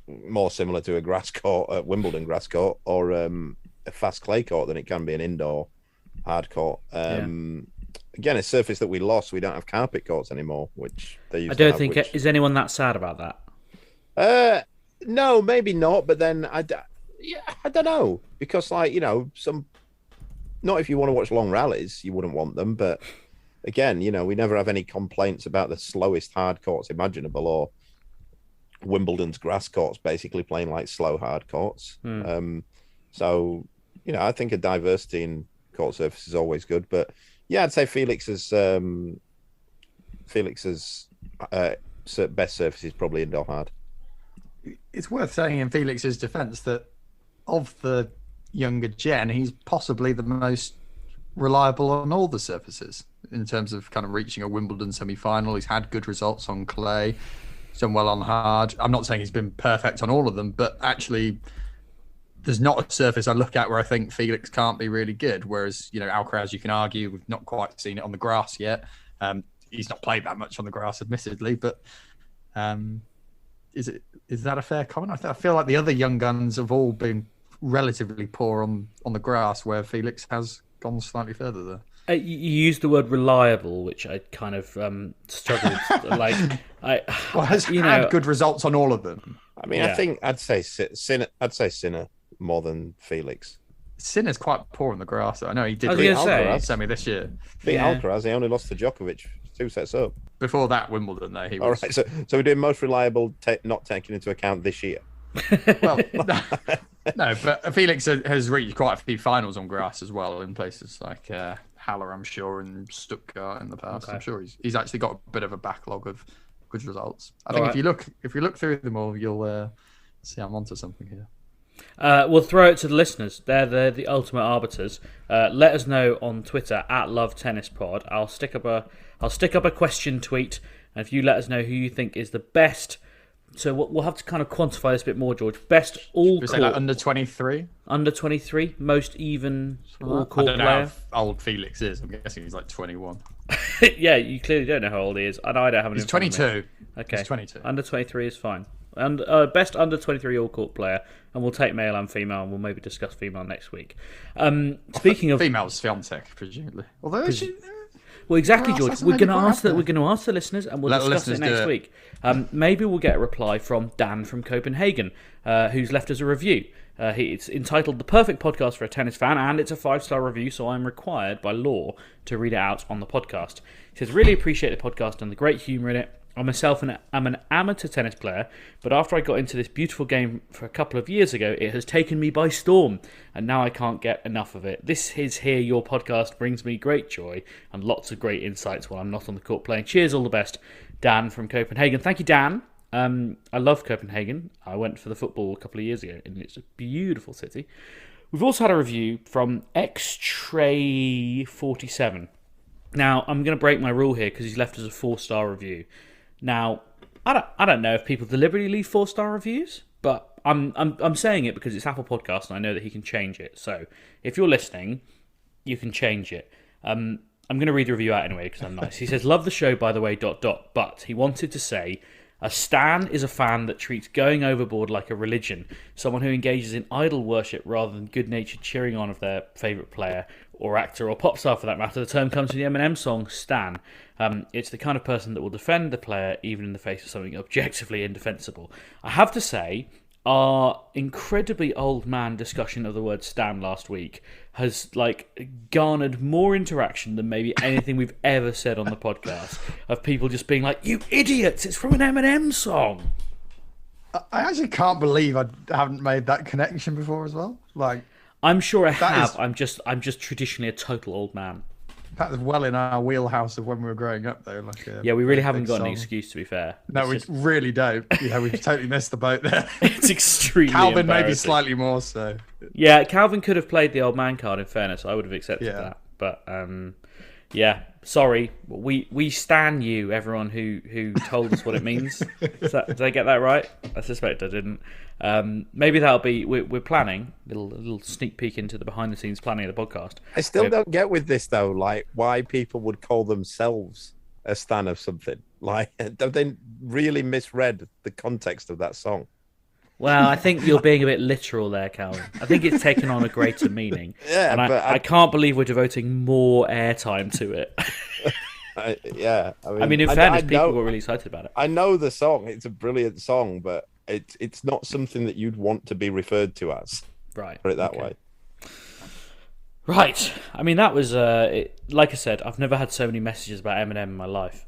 [SPEAKER 6] more similar to a grass court, a Wimbledon grass court, or a fast clay court than it can be an indoor hard court. Again, a surface that we lost. We don't have carpet courts anymore, which they used to have.
[SPEAKER 4] Is anyone that sad about that?
[SPEAKER 6] No, maybe not. But then I don't know, because not if you want to watch long rallies, you wouldn't want them, but. Again, you know, we never have any complaints about the slowest hard courts imaginable, or Wimbledon's grass courts basically playing like slow hard courts. So, you know, I think a diversity in court surface is always good. But yeah, I'd say Felix's best surface is probably indoor hard.
[SPEAKER 5] It's worth saying in Felix's defence that of the younger gen, he's possibly the most reliable on all the surfaces in terms of kind of reaching a Wimbledon semi-final. He's had good results on clay, he's done well on hard. I'm not saying he's been perfect on all of them, but actually there's not a surface I look at where I think Felix can't be really good. Whereas, you know, Alcaraz, you can argue, we've not quite seen it on the grass yet. He's not played that much on the grass, admittedly, but is that a fair comment? I feel like the other young guns have all been relatively poor on the grass, where Felix has gone slightly further there.
[SPEAKER 4] You used the word reliable, which I kind of struggled. Has had
[SPEAKER 5] good results on all of them.
[SPEAKER 6] I mean, I think I'd say Sinner. I'd say Sinner more than Felix.
[SPEAKER 5] Sinner's quite poor on the grass. I know he did
[SPEAKER 4] beat
[SPEAKER 5] Alcaraz semi this year.
[SPEAKER 6] Beat Alcaraz, he only lost to Djokovic 2 sets up.
[SPEAKER 5] Before that, Wimbledon, though, he was...
[SPEAKER 6] All right, so we're doing most reliable, not taking into account this year.
[SPEAKER 5] Well, no, but Felix has reached quite a few finals on grass as well in places like Halle, I'm sure, and Stuttgart in the past. Okay. I'm sure he's actually got a bit of a backlog of good results. I think if you look through them all, you'll see I'm onto something here.
[SPEAKER 4] We'll throw it to the listeners. They're the ultimate arbiters. Let us know on Twitter @LoveTennisPod. I'll stick up a question tweet, and if you let us know who you think is the best. So we'll have to kind of quantify this a bit more, George. Best all-court...
[SPEAKER 5] Say like under 23?
[SPEAKER 4] Under 23, most even all-court player.
[SPEAKER 5] I don't know how old Felix is. I'm guessing he's like 21.
[SPEAKER 4] Yeah, you clearly don't know how old he is, and I don't have an.
[SPEAKER 5] He's 22.
[SPEAKER 4] Okay,
[SPEAKER 5] he's 22.
[SPEAKER 4] Under 23 is fine. And best under 23 all-court player, and we'll take male and female, and we'll maybe discuss female next week. Speaking of
[SPEAKER 5] females, Swiatek, presumably. Although
[SPEAKER 4] well, exactly, George. We're going to ask the listeners, and we'll discuss it next week. Maybe we'll get a reply from Dan from Copenhagen, who's left us a review. It's entitled "The Perfect Podcast for a Tennis Fan," and it's a 5-star review, so I'm required by law to read it out on the podcast. He says, "Really appreciate the podcast and the great humour in it. I myself am an amateur tennis player, but after I got into this beautiful game for a couple of years ago, it has taken me by storm, and now I can't get enough of it. This is here, your podcast brings me great joy and lots of great insights while I'm not on the court playing. Cheers, all the best, Dan from Copenhagen." Thank you, Dan. I love Copenhagen. I went for the football a couple of years ago, and it's a beautiful city. We've also had a review from Xtray47. Now, I'm going to break my rule here because he's left us a 4-star review. Now, I don't know if people deliberately leave 4-star reviews, but I'm saying it because it's Apple Podcast and I know that he can change it. So if you're listening, you can change it. I'm going to read the review out anyway because I'm nice. He says, "Love the show, by the way, ... But he wanted to say, a stan is a fan that treats going overboard like a religion, someone who engages in idol worship rather than good-natured cheering on of their favourite player or actor or pop star for that matter. The term comes from the Eminem song Stan. It's the kind of person that will defend the player even in the face of something objectively indefensible." I have to say, our incredibly old man discussion of the word Stan last week has garnered more interaction than maybe anything we've ever said on the podcast, of people just being like, "You idiots, it's from an Eminem song."
[SPEAKER 5] I actually can't believe I haven't made that connection before as well.
[SPEAKER 4] I'm sure I have. I'm just traditionally a total old man.
[SPEAKER 5] That's well in our wheelhouse of when we were growing up, though.
[SPEAKER 4] Yeah, we really haven't got an excuse, to be fair.
[SPEAKER 5] No, we really don't. Yeah, we've totally missed the boat there.
[SPEAKER 4] It's extremely
[SPEAKER 5] Calvin maybe slightly more so.
[SPEAKER 4] Yeah, Calvin could have played the old man card, in fairness. I would have accepted that. But, yeah, sorry. We stan you, everyone who told us what it means. Did I get that right? I suspect I didn't. Maybe that'll be... We're planning a little sneak peek into the behind-the-scenes planning of the podcast.
[SPEAKER 6] I still don't get with this, though, why people would call themselves a stan of something. Have they really misread the context of that song?
[SPEAKER 4] Well, I think you're being a bit literal there, Calvin. I think it's taken on a greater meaning.
[SPEAKER 6] Yeah,
[SPEAKER 4] and I can't believe we're devoting more airtime to it. I mean, in fairness, people were really excited about it.
[SPEAKER 6] I know the song; it's a brilliant song, but it's not something that you'd want to be referred to as.
[SPEAKER 4] Right.
[SPEAKER 6] Put it that way.
[SPEAKER 4] Right. I mean, that was like I said. I've never had so many messages about Eminem in my life.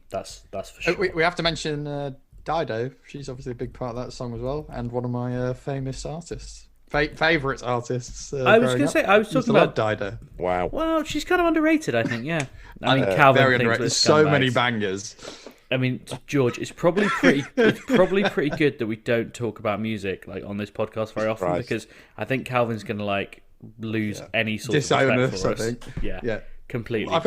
[SPEAKER 4] That's for sure.
[SPEAKER 5] We have to mention Dido. She's obviously a big part of that song as well, and one of my famous artists. Favourite artists.
[SPEAKER 4] I was going to say, I was talking about
[SPEAKER 5] Dido.
[SPEAKER 6] Wow.
[SPEAKER 4] Well, she's kind of underrated, I think. Yeah. I mean, Calvin
[SPEAKER 5] very
[SPEAKER 4] thinks
[SPEAKER 5] underrated. So many bangers.
[SPEAKER 4] I mean, George, it's probably pretty good that we don't talk about music on this podcast very often, because I think Calvin's going to lose any sort of respect for us. I think. Yeah. Completely.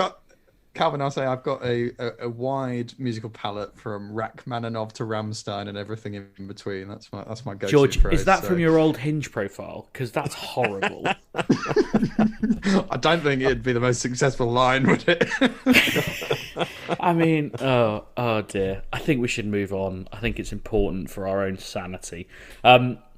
[SPEAKER 5] Calvin, I'll say I've got a wide musical palette from Rachmaninoff to Rammstein and everything in between. That's my go-to.
[SPEAKER 4] George,
[SPEAKER 5] phrase,
[SPEAKER 4] is that from your old Hinge profile? Because that's horrible.
[SPEAKER 5] I don't think it'd be the most successful line, would it?
[SPEAKER 4] I mean, oh dear. I think we should move on. I think it's important for our own sanity.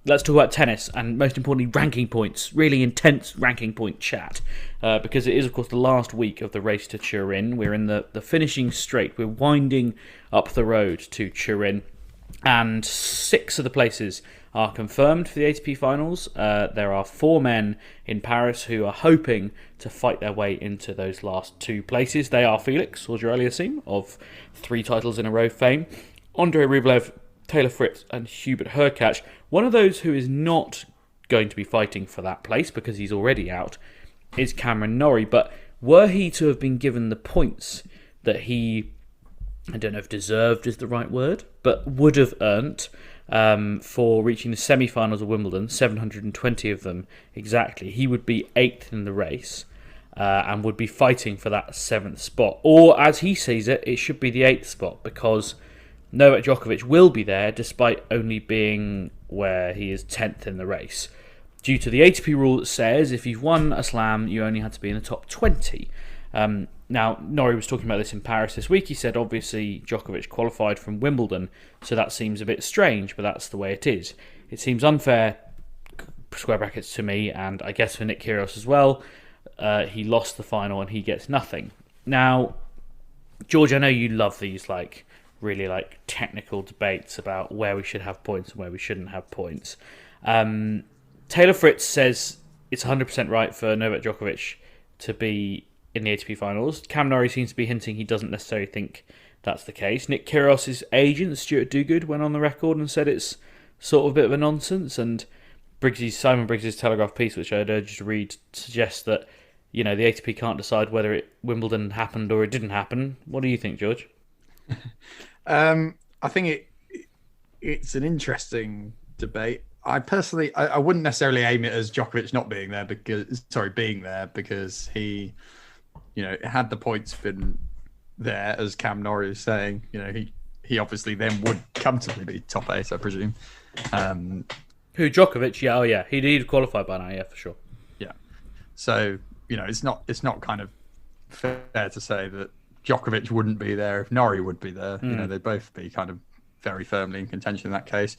[SPEAKER 4] Let's talk about tennis and, most importantly, ranking points. Really intense ranking point chat. Because it is, of course, the last week of the race to Turin. We're in the finishing straight. We're winding up the road to Turin. And 6 of the places are confirmed for the ATP Finals. There are 4 men in Paris who are hoping to fight their way into those last 2 places. They are Felix Auger-Aliassime, of 3 titles in a row fame, Andrei Rublev, Taylor Fritz and Hubert Hurkacz. One of those who is not going to be fighting for that place because he's already out is Cameron Norrie. But were he to have been given the points that he, I don't know if deserved is the right word, but would have earned for reaching the semi-finals of Wimbledon, 720 of them exactly, he would be 8th in the race and would be fighting for that 7th spot. Or, as he sees it, it should be the 8th spot, because Novak Djokovic will be there despite only being where he is 10th in the race, due to the ATP rule that says if you've won a slam, you only had to be in the top 20. Now, Norrie was talking about this in Paris this week. He said, obviously, Djokovic qualified from Wimbledon, so that seems a bit strange, but that's the way it is. It seems unfair, square brackets, to me, and I guess for Nick Kyrgios as well. He lost the final and he gets nothing. Now, George, I know you love these really technical debates about where we should have points and where we shouldn't have points. Taylor Fritz says it's 100% right for Novak Djokovic to be in the ATP Finals. Cam Norrie seems to be hinting he doesn't necessarily think that's the case. Nick Kyrgios' agent, Stuart Duguid, went on the record and said it's sort of a bit of a nonsense. And Simon Briggs' Telegraph piece, which I'd urge you to read, suggests that the ATP can't decide whether Wimbledon happened or it didn't happen. What do you think, George?
[SPEAKER 5] I think it's an interesting debate. I personally, I wouldn't necessarily aim it as Djokovic not being there because he, had the points been there, as Cam Norrie is saying, he obviously then would comfortably be top 8, I presume.
[SPEAKER 4] Who, Djokovic? Yeah, he'd qualified by now, yeah, for sure.
[SPEAKER 5] Yeah. So, it's not kind of fair to say that Djokovic wouldn't be there if Norrie would be there. They'd both be kind of very firmly in contention in that case.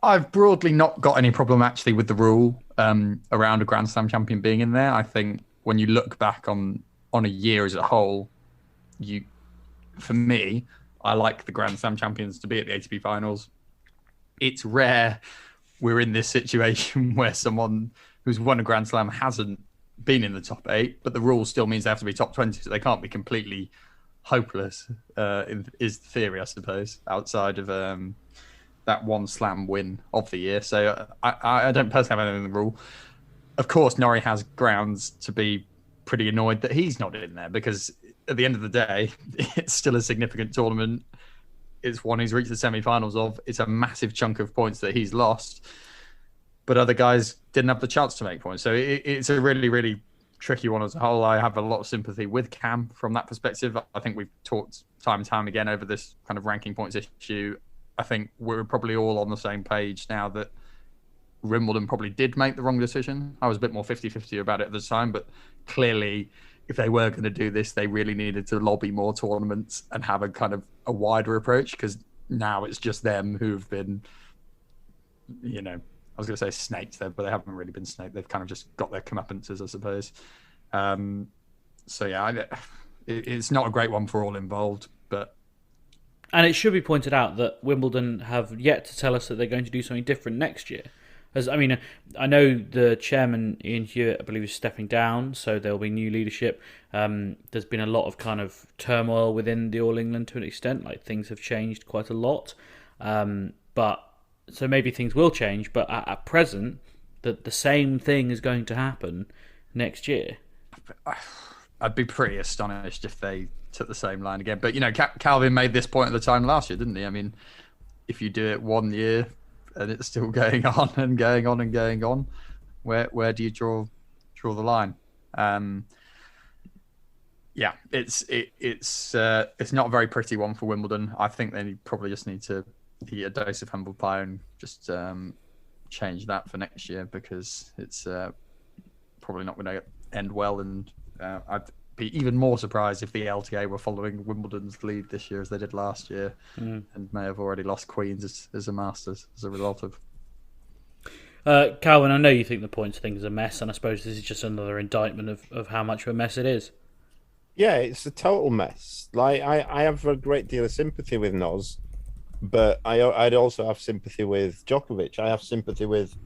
[SPEAKER 5] I've broadly not got any problem actually with the rule around a Grand Slam champion being in there. I think when you look back on a year as a whole, for me, I like the Grand Slam champions to be at the ATP Finals. It's rare we're in this situation where someone who's won a Grand Slam hasn't been in the top 8, but the rule still means they have to be top 20, so they can't be completely hopeless, is the theory, I suppose, outside of that one slam win of the year. So I don't personally have anything in the rule. Of course, Norrie has grounds to be pretty annoyed that he's not in there, because at the end of the day, it's still a significant tournament. It's one he's reached the semi-finals of. It's a massive chunk of points that he's lost, but other guys didn't have the chance to make points. So it's a really, really tricky one as a whole. I have a lot of sympathy with Cam from that perspective. I think we've talked time and time again over this kind of ranking points issue. I think we're probably all on the same page now that Wimbledon probably did make the wrong decision. I was a bit more 50-50 about it at the time, but clearly if they were going to do this, they really needed to lobby more tournaments and have a kind of a wider approach, because now it's just them who've been, I was going to say snaked there, but they haven't really been snaked. They've kind of just got their comeuppances, I suppose. So yeah, it's not a great one for all involved, but.
[SPEAKER 4] And it should be pointed out that Wimbledon have yet to tell us that they're going to do something different next year. I know the chairman, Ian Hewitt, I believe, is stepping down, so there'll be new leadership. There's been a lot of kind of turmoil within the All England to an extent. Things have changed quite a lot. So maybe things will change, but at present, the same thing is going to happen next year.
[SPEAKER 5] I'd be pretty astonished if they took the same line again. But, Calvin made this point at the time last year, didn't he? If you do it one year and it's still going on and going on and going on, where do you draw the line? Yeah, it's not a very pretty one for Wimbledon. I think they probably just need to eat a dose of humble pie and just change that for next year, because it's probably not going to end well. And I'd be even more surprised if the LTA were following Wimbledon's lead this year as they did last year, and may have already lost Queens as a Masters as a result of.
[SPEAKER 4] Calvin, I know you think the points thing is a mess, and I suppose this is just another indictment of how much of a mess it is.
[SPEAKER 6] Yeah, it's a total mess. I have a great deal of sympathy with Noz, But I'd also have sympathy with Djokovic. I have sympathy with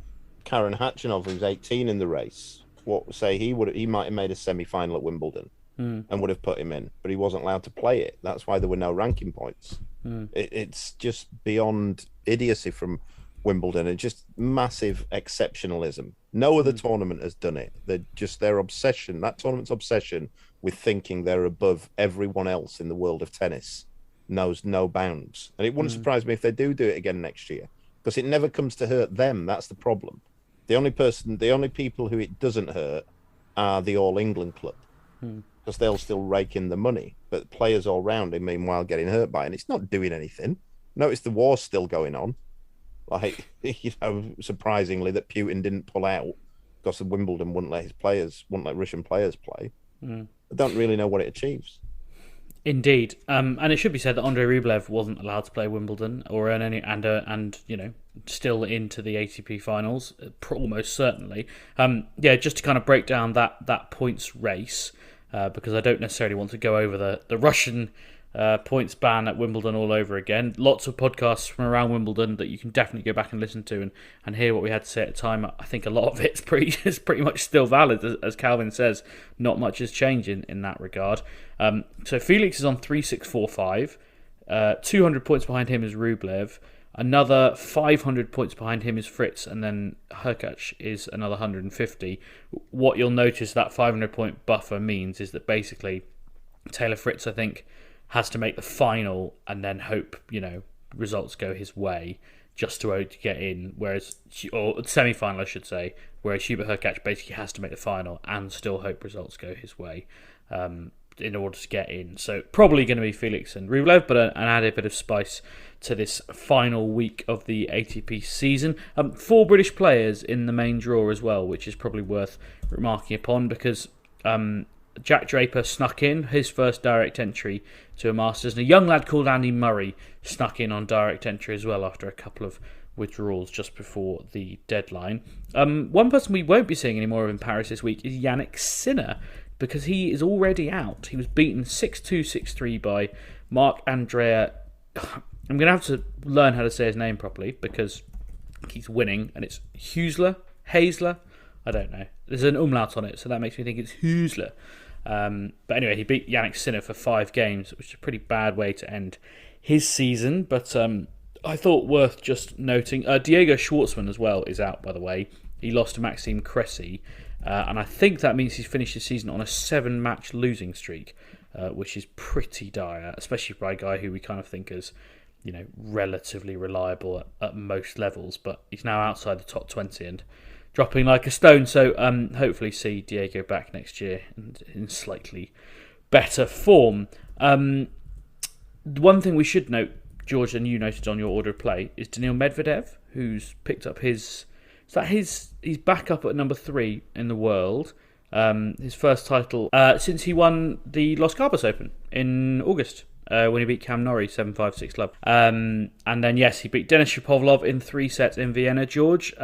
[SPEAKER 6] Karen Khachanov, who's 18 in the race. He might have made a semi-final at Wimbledon and would have put him in, but he wasn't allowed to play it. That's why there were no ranking points. It's just beyond idiocy from Wimbledon. It's just massive exceptionalism. No other tournament has done it. Their obsession, that tournament's obsession with thinking they're above everyone else in the world of tennis knows no bounds. And it wouldn't surprise me if they do it again next year, because it never comes to hurt them. That's the problem. The only people who it doesn't hurt are the All England club, because they'll still rake in the money. But players all round him, meanwhile, getting hurt by it. And it's not doing anything. Notice the war's still going on. Like, surprisingly, that Putin didn't pull out because Wimbledon wouldn't let Russian players play. I don't really know what it achieves.
[SPEAKER 4] Indeed, and it should be said that Andrei Rublev wasn't allowed to play Wimbledon or earn any, and still into the ATP Finals, almost certainly. Just to kind of break down that points race, because I don't necessarily want to go over the Russian points ban at Wimbledon all over again. Lots of podcasts from around Wimbledon that you can definitely go back and listen to and hear what we had to say at the time. I think a lot of it's pretty much still valid, as Calvin says. Not much has changed in that regard. So Felix is on 3,645. 200 points behind him is Rublev. Another 500 points behind him is Fritz, and then Hurkacz is another 150. What you'll notice that 500 point buffer means is that basically Taylor Fritz, I think, has to make the final and then hope, results go his way just to get in, or semi-final, I should say, whereas Hubert Hurkacz basically has to make the final and still hope results go his way in order to get in. So probably going to be Felix and Rublev, but an added bit of spice to this final week of the ATP season. 4 British players in the main draw as well, which is probably worth remarking upon, because Jack Draper snuck in his first direct entry to a Masters, and a young lad called Andy Murray snuck in on direct entry as well after a couple of withdrawals just before the deadline. One person we won't be seeing any more of in Paris this week is Jannik Sinner, because he is already out. He was beaten 6-2, 6-3 by Marc Andrea. I'm going to have to learn how to say his name properly because he's winning, and it's Hazler. I don't know. There's an umlaut on it, so that makes me think it's Husler. But anyway, he beat Jannik Sinner for 5 games, which is a pretty bad way to end his season. But I thought worth just noting. Diego Schwartzman as well is out, by the way. He lost to Maxime Cressy. And I think that means he's finished his season on a 7-match losing streak, which is pretty dire, especially by a guy who we kind of think is, relatively reliable at most levels. But he's now outside the top 20 and dropping like a stone, so hopefully see Diego back next year and in slightly better form. One thing we should note, George, and you noted on your order of play, is Daniil Medvedev, who's picked up he's back up at number 3 in the world. His first title since he won the Los Cabos Open in August. When he beat Cam Norrie 7-5, 6 love. And then, yes, he beat Denis Shapovalov in 3 sets in Vienna, George.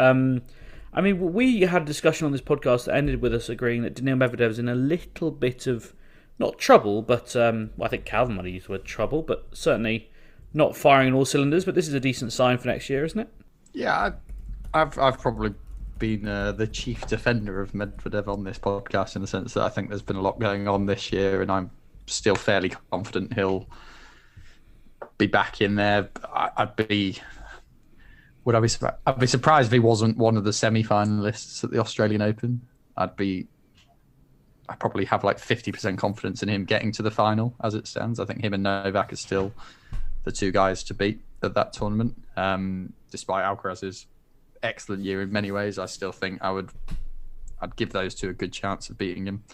[SPEAKER 4] We had a discussion on this podcast that ended with us agreeing that Daniil Medvedev is in a little bit of, not trouble, but I think Calvin might have used the word trouble, but certainly not firing on all cylinders. But this is a decent sign for next year, isn't it?
[SPEAKER 5] Yeah, I've probably been the chief defender of Medvedev on this podcast, in the sense that I think there's been a lot going on this year, and I'm still fairly confident he'll be back in there. I'd be surprised if he wasn't one of the semi-finalists at the Australian Open. I probably have like 50% confidence in him getting to the final as it stands. I think him and Novak are still the 2 guys to beat at that tournament. Despite Alcaraz's excellent year in many ways, I still think I'd give those 2 a good chance of beating him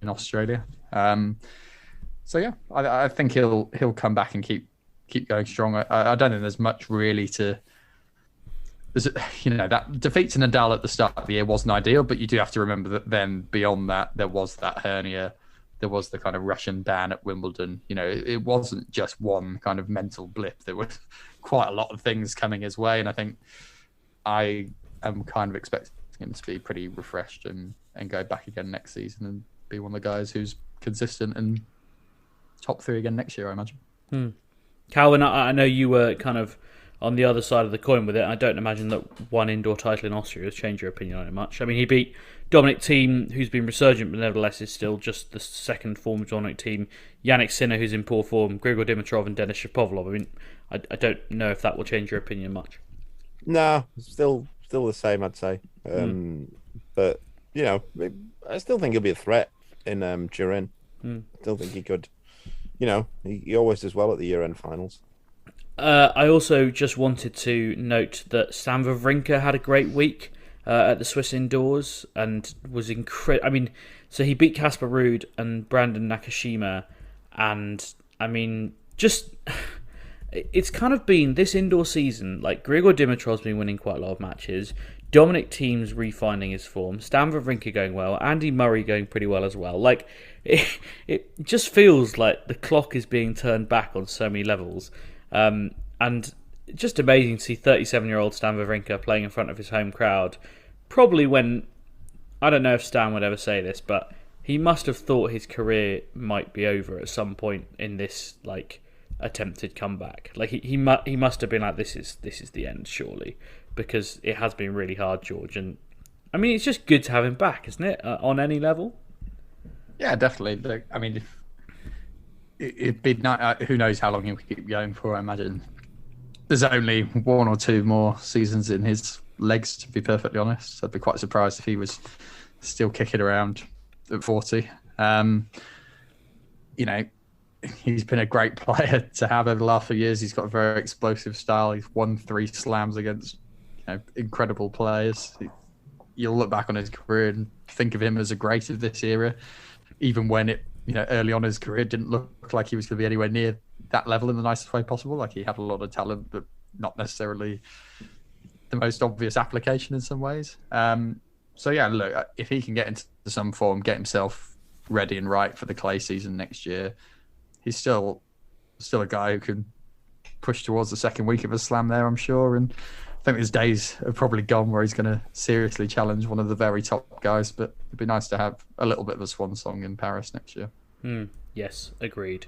[SPEAKER 5] in Australia. I think he'll come back and keep going strong. I don't think there's much really to. That defeat to Nadal at the start of the year wasn't ideal, but you do have to remember that then beyond that, there was that hernia, there was the kind of Russian ban at Wimbledon. It wasn't just one kind of mental blip. There was quite a lot of things coming his way, and I think I am kind of expecting him to be pretty refreshed and go back again next season and be one of the guys who's consistent and top 3 again next year, I imagine.
[SPEAKER 4] Calvin, I know you were kind of on the other side of the coin with it. I don't imagine that one indoor title in Austria has changed your opinion on it much. I mean, he beat Dominic Thiem, who's been resurgent, but nevertheless is still just the second form of Dominic Thiem. Yannick Sinner, who's in poor form. Grigor Dimitrov and Denis Shapovalov. I mean, I don't know if that will change your opinion much.
[SPEAKER 6] No, still the same, I'd say. But, I still think he'll be a threat in Turin. Still think he could. He always does well at the year-end finals.
[SPEAKER 4] I also just wanted to note that Stan Wawrinka had a great week at the Swiss indoors and was incredible. I mean, so he beat Casper Ruud and Brandon Nakashima, and I mean, just it's kind of been this indoor season. Like Grigor Dimitrov's been winning quite a lot of matches. Dominic Thiem's refining his form. Stan Wawrinka going well. Andy Murray going pretty well as well. Like it just feels like the clock is being turned back on so many levels. And just amazing to see 37-year-old Stan Wawrinka playing in front of his home crowd. Probably when, I don't know if Stan would ever say this, but he must have thought his career might be over at some point in this attempted comeback. Like he must have been like, this is the end, surely, because it has been really hard, George. And I mean, it's just good to have him back, isn't it? On any level.
[SPEAKER 5] Yeah, definitely. I mean, it'd be who knows how long he'll keep going for. I imagine there's only one or two more seasons in his legs, to be perfectly honest. I'd be quite surprised if he was still kicking around at 40. He's been a great player to have over the last few years. He's got a very explosive style. He's won 3 slams against incredible players. You'll look back on his career and think of him as a great of this era, even when it early on in his career didn't look like he was going to be anywhere near that level in the nicest way possible. Like he had a lot of talent, but not necessarily the most obvious application in some ways. So yeah, look, if he can get into some form, get himself ready and right for the clay season next year, he's still a guy who can push towards the second week of a slam there, I'm sure. And I think his days are probably gone where he's going to seriously challenge one of the very top guys, but it'd be nice to have a little bit of a swan song in Paris next year.
[SPEAKER 4] Yes, agreed.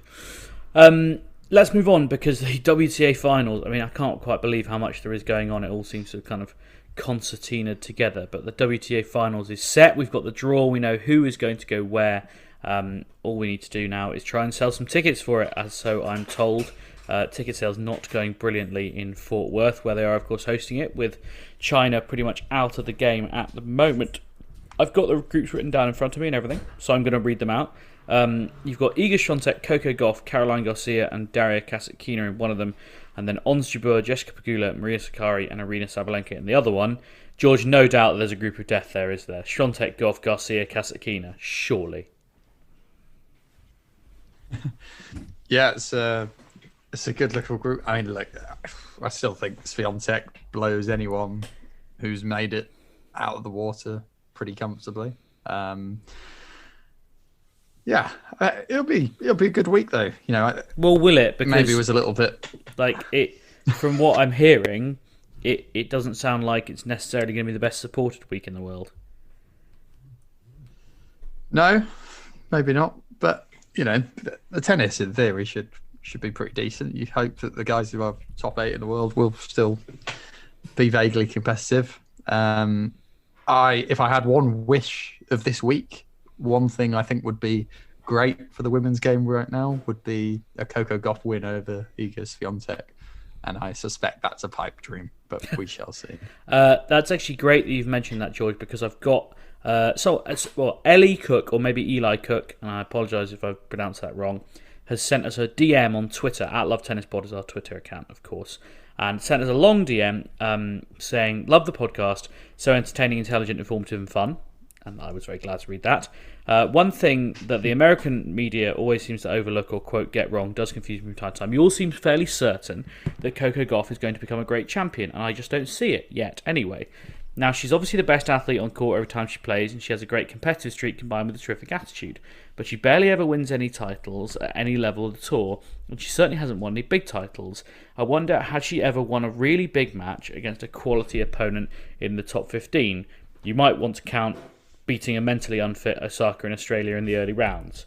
[SPEAKER 4] Let's move on, because the WTA Finals, I mean, I can't quite believe how much there is going on. It all seems to have kind of concertinaed together, but the WTA Finals is set. We've got the draw. We know who is going to go where. All we need to do now is try and sell some tickets for it, as so I'm told. Ticket sales not going brilliantly in Fort Worth, where they are, of course, hosting it, with China pretty much out of the game at the moment. I've got the groups written down in front of me and everything, so I'm going to read them out. You've got Iga Swiatek, Coco Gauff, Caroline Garcia and Daria Kasatkina in one of them, and then Ons Jabeur, Jessica Pegula, Maria Sakkari and Arina Sabalenka in the other one. George, no doubt there's a group of death there, is there? Swiatek, Gauff, Garcia, Kasatkina, surely.
[SPEAKER 5] Yeah, it's a good little group. I mean, I still think Swiatek blows anyone who's made it out of the water pretty comfortably. Yeah, it'll be a good week though.
[SPEAKER 4] Well, will it? Because
[SPEAKER 5] maybe it was a little bit
[SPEAKER 4] from what I'm hearing, it doesn't sound like it's necessarily going to be the best supported week in the world.
[SPEAKER 5] No, maybe not. But the tennis in theory should be pretty decent. You hope that the guys who are top 8 in the world will still be vaguely competitive. If I had one wish of this week, one thing I think would be great for the women's game right now would be a Coco Gauff win over Iga Swiatek, and I suspect that's a pipe dream, but we shall see.
[SPEAKER 4] That's actually great that you've mentioned that, George, because I've got Eli Cook, or maybe Eli Cook, and I apologise if I've pronounced that wrong, has sent us a DM on Twitter, @LoveTennisPod is our Twitter account, of course, and sent us a long DM saying, love the podcast, so entertaining, intelligent, informative and fun. And I was very glad to read that. One thing that the American media always seems to overlook or, quote, get wrong, does confuse me from time to time. You all seem fairly certain that Coco Gauff is going to become a great champion, and I just don't see it yet anyway. Now, she's obviously the best athlete on court every time she plays, and she has a great competitive streak combined with a terrific attitude. But she barely ever wins any titles at any level of the tour, and she certainly hasn't won any big titles. I wonder, had she ever won a really big match against a quality opponent in the top 15? You might want to count beating a mentally unfit Osaka in Australia in the early rounds.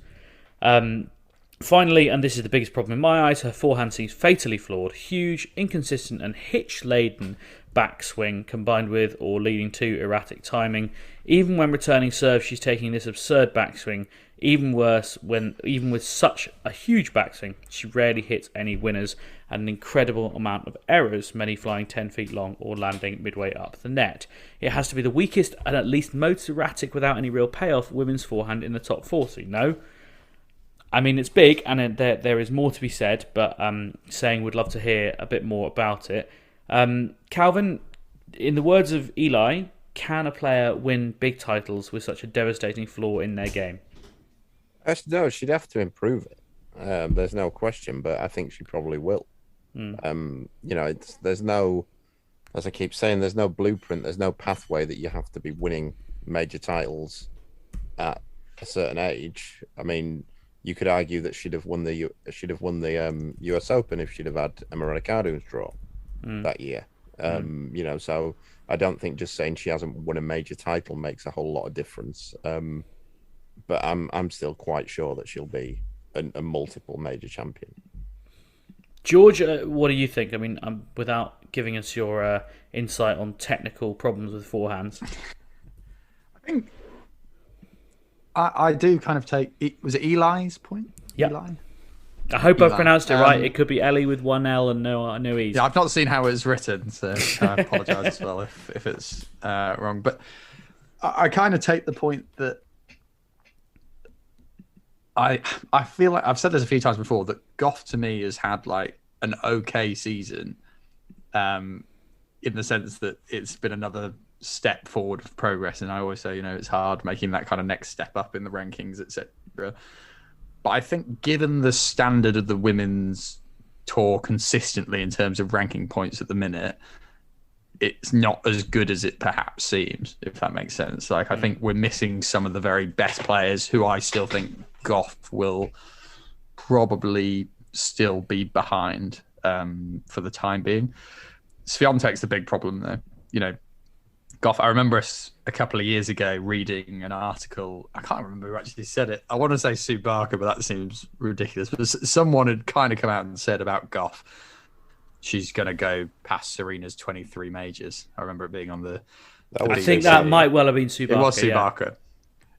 [SPEAKER 4] Finally, and this is the biggest problem in my eyes, her forehand seems fatally flawed. Huge, inconsistent and hitch-laden backswing combined with or leading to erratic timing. Even when returning serve, she's taking this absurd backswing. Even worse, even with such a huge backswing, she rarely hits any winners and an incredible amount of errors, many flying 10 feet long or landing midway up the net. It has to be the weakest and at least most erratic without any real payoff women's forehand in the top 40. No? I mean, it's big and there is more to be said, but saying would love to hear a bit more about it. Calvin, in the words of Eli, can a player win big titles with such a devastating flaw in their game?
[SPEAKER 6] No, she'd have to improve it. There's no question, but I think she probably will. There's no, as I keep saying, there's no blueprint, there's no pathway that you have to be winning major titles at a certain age. I mean, you could argue that she'd have won the US Open if she'd have had Emma Raducanu's draw that year. So I don't think just saying she hasn't won a major title makes a whole lot of difference. But I'm still quite sure that she'll be a multiple major champion.
[SPEAKER 4] George, what do you think? I mean, without giving us your insight on technical problems with forehands.
[SPEAKER 5] I think I do kind of take... Was it Eli's point?
[SPEAKER 4] Yeah.
[SPEAKER 5] Eli?
[SPEAKER 4] I hope I've pronounced it right. It could be Ellie with one L and no E's.
[SPEAKER 5] Yeah, I've not seen how it's written, so I apologise as well if it's wrong. But I kind of take the point that I feel like I've said this a few times before that Gauff to me has had like an okay season, in the sense that it's been another step forward of progress. And I always say, it's hard making that kind of next step up in the rankings, etc. But I think given the standard of the women's tour consistently in terms of ranking points at the minute, it's not as good as it perhaps seems, if that makes sense. Like, I think we're missing some of the very best players who I still think Gauff will probably still be behind for the time being. Swiatek's the big problem, though. Gauff, I remember a couple of years ago reading an article. I can't remember who actually said it. I want to say Sue Barker, but that seems ridiculous. But someone had kind of come out and said about Gauff, she's going to go past Serena's 23 majors. I remember it being on the...
[SPEAKER 4] I think that might well have been Sue Barker.
[SPEAKER 5] It was Sue Barker.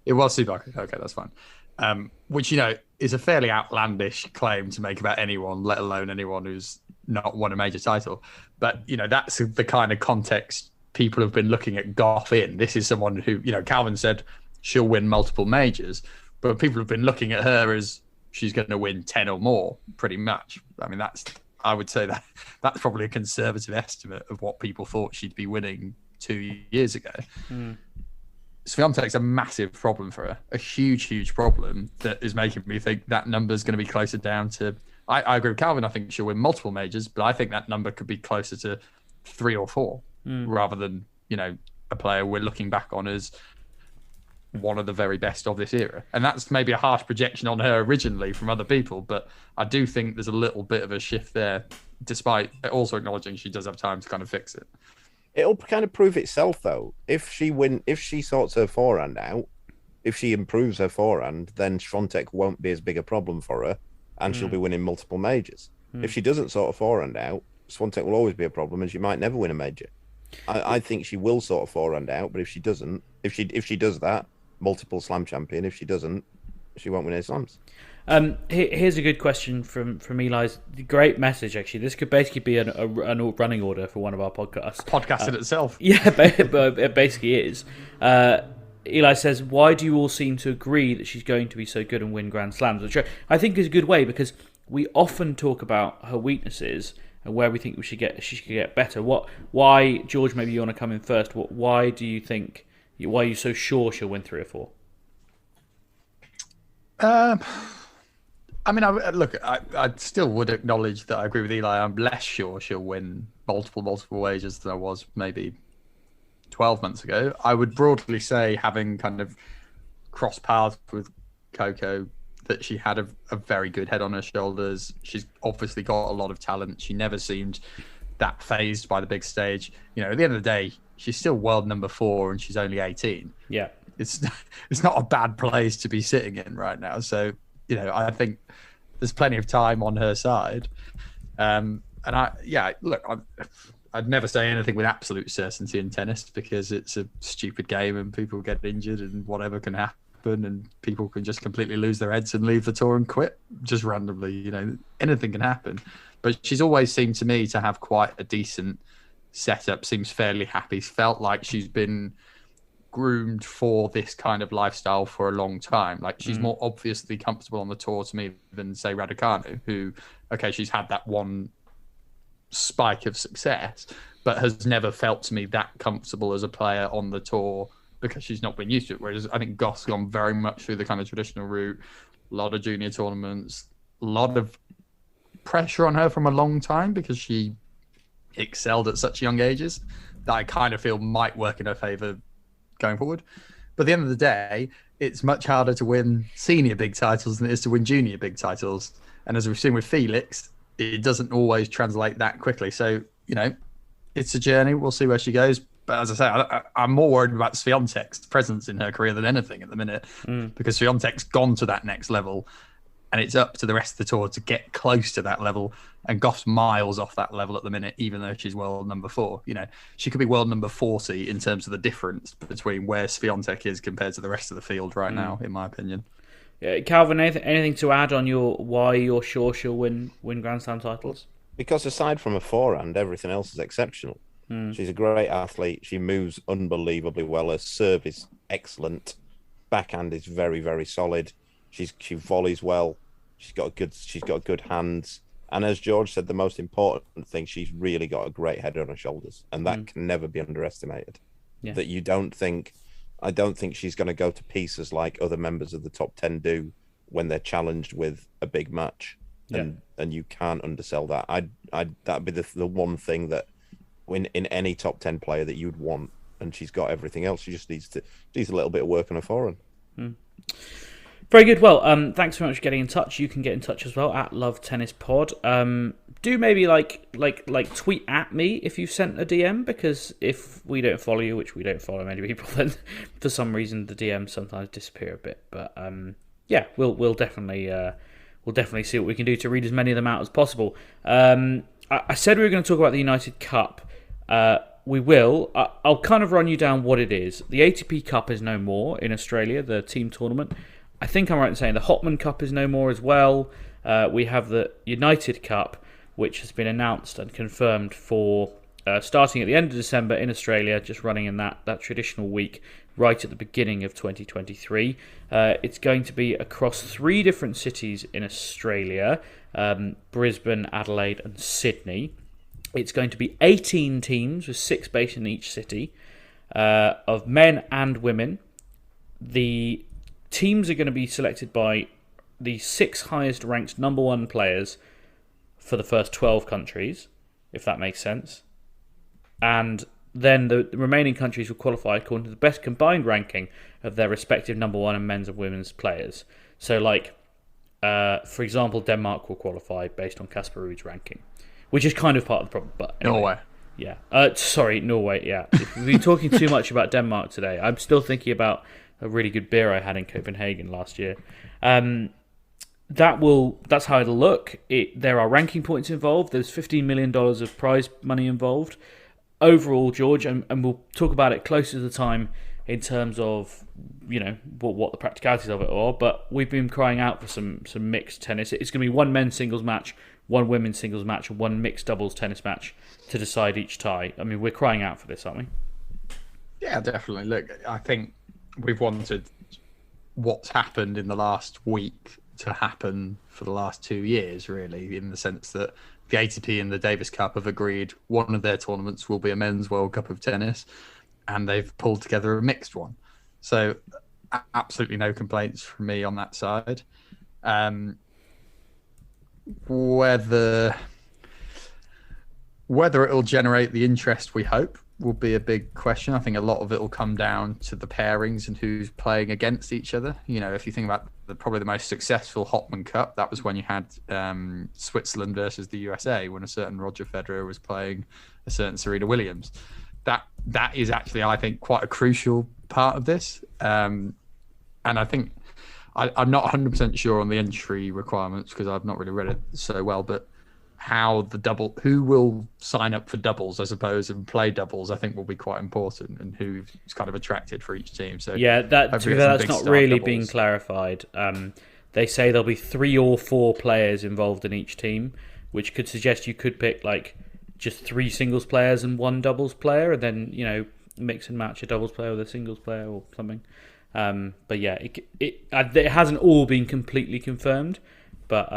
[SPEAKER 5] It was Sue Barker. Okay, that's fine. Which, is a fairly outlandish claim to make about anyone, let alone anyone who's not won a major title. But, that's the kind of context people have been looking at Gauff in. This is someone who, Calvin said she'll win multiple majors, but people have been looking at her as she's going to win 10 or more, pretty much. I mean, I would say that's probably a conservative estimate of what people thought she'd be winning 2 years ago. Swiatek's a massive problem for her, a huge, huge problem that is making me think that number's going to be closer down to... I agree with Calvin. I think she'll win multiple majors, but I think that number could be closer to 3 or 4 rather than, a player we're looking back on as one of the very best of this era. And that's maybe a harsh projection on her originally from other people, but I do think there's a little bit of a shift there, despite also acknowledging she does have time to kind of fix it.
[SPEAKER 6] It'll kind of prove itself, though. If she sorts her forehand out, if she improves her forehand, then Swiatek won't be as big a problem for her, and she'll be winning multiple majors. If she doesn't sort of forehand out, Swiatek will always be a problem, and she might never win a major. I think she will sort of forehand out, but if she doesn't, if she does that, multiple slam champion. If she doesn't, she won't win any slams.
[SPEAKER 4] Here's a good question from Eli's great message. Actually, this could basically be a running order for one of our podcasts.
[SPEAKER 5] Podcast in itself.
[SPEAKER 4] Yeah, but it basically is. Eli says, "Why do you all seem to agree that she's going to be so good and win Grand Slams?" Which I think is a good way, because we often talk about her weaknesses and where we think she could get better. Why, George? Maybe you want to come in first. Why do you think? Why are you so sure she'll win 3 or 4?
[SPEAKER 5] I mean, I still would acknowledge that I agree with Eli. I'm less sure she'll win multiple majors than I was maybe 12 months ago. I would broadly say, having kind of crossed paths with Coco, that she had a very good head on her shoulders. She's obviously got a lot of talent. She never seemed that phased by the big stage. At the end of the day, she's still world number 4 and she's only 18.
[SPEAKER 4] Yeah.
[SPEAKER 5] It's not a bad place to be sitting in right now. So, I think there's plenty of time on her side. I'd never say anything with absolute certainty in tennis because it's a stupid game and people get injured and whatever can happen and people can just completely lose their heads and leave the tour and quit just randomly. Anything can happen. But she's always seemed to me to have quite a decent setup, seems fairly happy, felt like she's been groomed for this kind of lifestyle for a long time. Like she's more obviously comfortable on the tour to me than say Raducanu, who, okay, she's had that one spike of success, but has never felt to me that comfortable as a player on the tour because she's not been used to it. Whereas I think Gauff's gone very much through the kind of traditional route, a lot of junior tournaments, a lot of pressure on her from a long time because she excelled at such young ages that I kind of feel might work in her favour going forward. But at the end of the day, it's much harder to win senior big titles than it is to win junior big titles. And as we've seen with Felix, it doesn't always translate that quickly. So, it's a journey. We'll see where she goes. But as I say, I'm more worried about Swiatek's presence in her career than anything at the minute because Swiatek's gone to that next level and it's up to the rest of the tour to get close to that level. And Gauff's miles off that level at the minute, even though she's world number 4. She could be world number 40 in terms of the difference between where Swiatek is compared to the rest of the field right now, in my opinion.
[SPEAKER 4] Yeah, Calvin, anything to add on why you're sure she'll win Grand Slam titles?
[SPEAKER 6] Because aside from a forehand, everything else is exceptional. She's a great athlete. She moves unbelievably well. Her serve is excellent. Backhand is very, very solid. She volleys well. She's got good hands. And as George said, the most important thing, she's really got a great head on her shoulders, and that can never be underestimated. Yeah. That I don't think she's going to go to pieces like other members of the top 10 do when they're challenged with a big match. Yeah. And you can't undersell that. That'd be the one thing that in any top 10 player that you'd want, and she's got everything else. She just needs a little bit of work on her forehand.
[SPEAKER 4] Very good. Well, thanks very much for getting in touch. You can get in touch as well at Love Tennis Pod. Do maybe like tweet at me if you've sent a DM, because if we don't follow you, which we don't follow many people, then for some reason the DMs sometimes disappear a bit. But we'll definitely see what we can do to read as many of them out as possible. I said we were going to talk about the United Cup. We will. I'll kind of run you down what it is. The ATP Cup is no more in Australia, the team tournament. I think I'm right in saying the Hopman Cup is no more as well. We have the United Cup, which has been announced and confirmed for starting at the end of December in Australia, just running in that traditional week right at the beginning of 2023. It's going to be across 3 different cities in Australia, Brisbane, Adelaide and Sydney. It's going to be 18 teams with 6 based in each city, of men and women. The teams are going to be selected by the 6 highest ranked number 1 players for the first 12 countries, if that makes sense. And then the remaining countries will qualify according to the best combined ranking of their respective number 1 and men's and women's players. So, for example, Denmark will qualify based on Casper Ruud's ranking, which is kind of part of the problem. But anyway,
[SPEAKER 5] Norway.
[SPEAKER 4] Yeah. Norway, yeah. We've been talking too much about Denmark today. I'm still thinking about a really good beer I had in Copenhagen last year. That's how it'll look. There are ranking points involved. There's $15 million of prize money involved. Overall, George, and we'll talk about it closer to the time in terms of what the practicalities of it are. But we've been crying out for some mixed tennis. It's going to be 1 men's singles match, 1 women's singles match, and 1 mixed doubles tennis match to decide each tie. I mean, we're crying out for this, aren't we?
[SPEAKER 5] Yeah, definitely. Look, I think we've wanted what's happened in the last week to happen for the last 2 years, really, in the sense that the ATP and the Davis Cup have agreed one of their tournaments will be a men's World Cup of tennis, and they've pulled together a mixed one. So absolutely no complaints from me on that side. Whether it'll generate the interest we hope will be a big question. I think a lot of it will come down to the pairings and who's playing against each other. If you think about probably the most successful Hopman Cup, that was when you had Switzerland versus the USA, when a certain Roger Federer was playing a certain Serena Williams. That is actually, I think, quite a crucial part of this. And I think I'm not 100% sure on the entry requirements because I've not really read it so well, but who will sign up for doubles, I suppose, and play doubles, I think will be quite important, and who's kind of attracted for each team. So
[SPEAKER 4] yeah, that's not really being clarified. They say there'll be 3 or 4 players involved in each team, which could suggest you could pick like just 3 singles players and 1 doubles player, and then mix and match a doubles player with a singles player or something. But yeah, it hasn't all been completely confirmed. But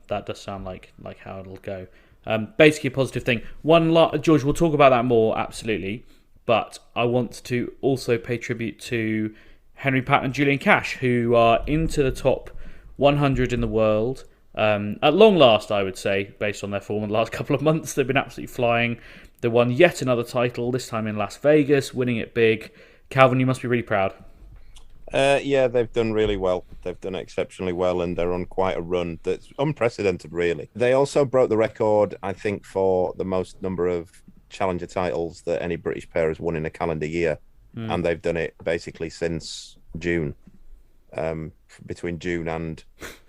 [SPEAKER 4] that does sound like how it'll go. Basically a positive thing. George, we'll talk about that more, absolutely. But I want to also pay tribute to Henry Patton and Julian Cash, who are into the top 100 in the world. At long last, I would say, based on their form in the last couple of months. They've been absolutely flying. They won yet another title, this time in Las Vegas, winning it big. Calvin, you must be really proud.
[SPEAKER 6] Yeah, they've done really well. They've done exceptionally well, and they're on quite a run that's unprecedented, really. They also broke the record, I think, for the most number of challenger titles that any British pair has won in a calendar year, and they've done it basically since June, between June and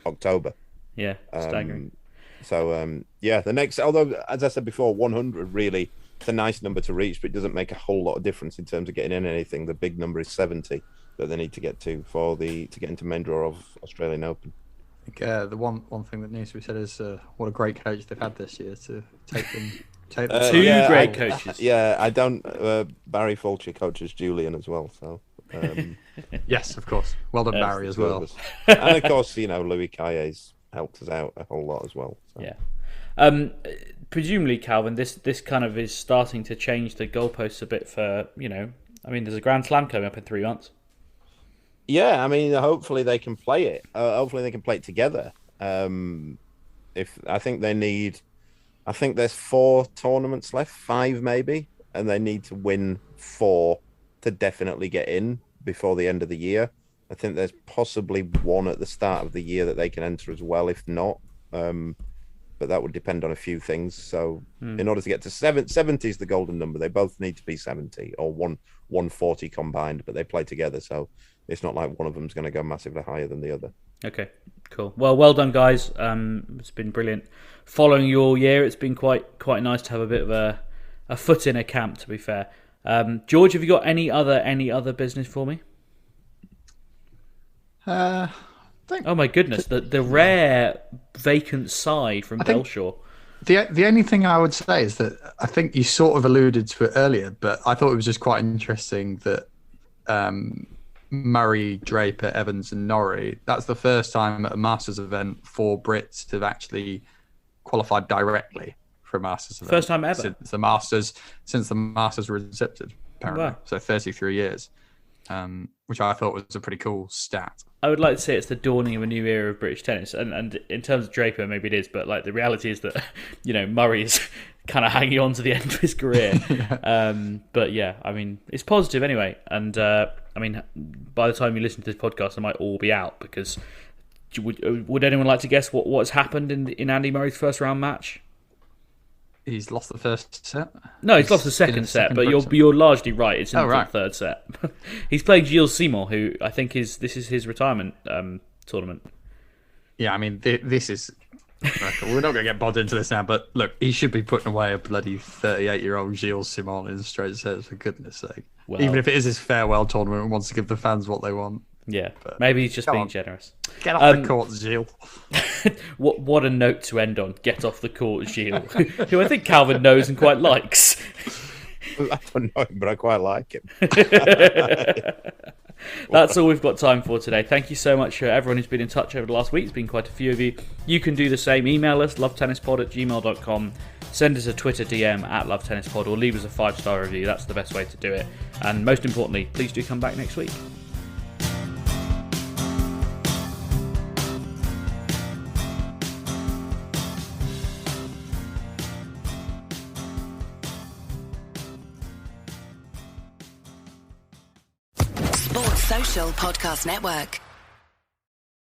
[SPEAKER 6] October.
[SPEAKER 4] Yeah, staggering.
[SPEAKER 6] The next, although, as I said before, 100 really, it's a nice number to reach, but it doesn't make a whole lot of difference in terms of getting in anything. The big number is 70. That they need to get to to get into main draw of Australian Open.
[SPEAKER 5] I think the one thing that needs to be said is what a great coach they've had this year to take them.
[SPEAKER 4] Two great coaches.
[SPEAKER 6] I don't. Barry Fulcher coaches Julian as well. So
[SPEAKER 5] yes, of course. Well done, Barry, as well.
[SPEAKER 6] And of course, Louis Caillet's helped us out a whole lot as well. So.
[SPEAKER 4] Yeah. Presumably, Calvin, this kind of is starting to change the goalposts a bit for there's a Grand Slam coming up in 3 months.
[SPEAKER 6] Yeah, hopefully they can play it. Hopefully they can play it together. I think there's 4 tournaments left, 5 maybe, and they need to win 4 to definitely get in before the end of the year. I think there's possibly 1 at the start of the year that they can enter as well, if not. But that would depend on a few things. So in order to get to 70 is the golden number. They both need to be 70 or 140 combined, but they play together. So it's not like one of them's going to go massively higher than the other. Okay,
[SPEAKER 4] cool. Well done, guys. It's been brilliant following you all year. It's been quite nice to have a bit of a foot in a camp, to be fair. George, have you got any other business for me? Oh my goodness, the rare vacant side from Bellshaw.
[SPEAKER 5] The only thing I would say is that I think you sort of alluded to it earlier, but I thought it was just quite interesting that Murray, Draper, Evans and Norrie, that's the first time at a Masters event 4 Brits have actually qualified directly for a Masters event.
[SPEAKER 4] First time ever?
[SPEAKER 5] Since the Masters were accepted, apparently. Wow. So 33 years, which I thought was a pretty cool stat.
[SPEAKER 4] I would like to say it's the dawning of a new era of British tennis, and in terms of Draper, maybe it is, but like the reality is that Murray is kind of hanging on to the end of his career. But yeah, it's positive anyway, and by the time you listen to this podcast, they might all be out because would anyone like to guess what's happened in Andy Murray's first round match?
[SPEAKER 5] He's lost the first set.
[SPEAKER 4] No, he's lost the second set, but you're largely right. It's in the third set. He's playing Gilles Simon, who I think this is his retirement tournament.
[SPEAKER 5] Yeah, this is. We're not going to get bogged into this now, but look, he should be putting away a bloody 38-year-old Gilles Simon in straight sets, for goodness sake. Well, even if it is his farewell tournament and wants to give the fans what they want.
[SPEAKER 4] Yeah, but maybe he's just being generous.
[SPEAKER 5] Get off the court, Gilles.
[SPEAKER 4] What a note to end on. Get off the court, Gilles. Who I think Calvin knows and quite likes.
[SPEAKER 6] I don't know him, but I quite like him.
[SPEAKER 4] That's all we've got time for today. Thank you so much for everyone who's been in touch over the last week. It's been quite a few of you. You can do the same. Email us, lovetennispod@gmail.com. Send us a Twitter DM @lovetennispod or leave us a 5-star review. That's the best way to do it. And most importantly, please do come back next week.
[SPEAKER 1] Social Podcast Network.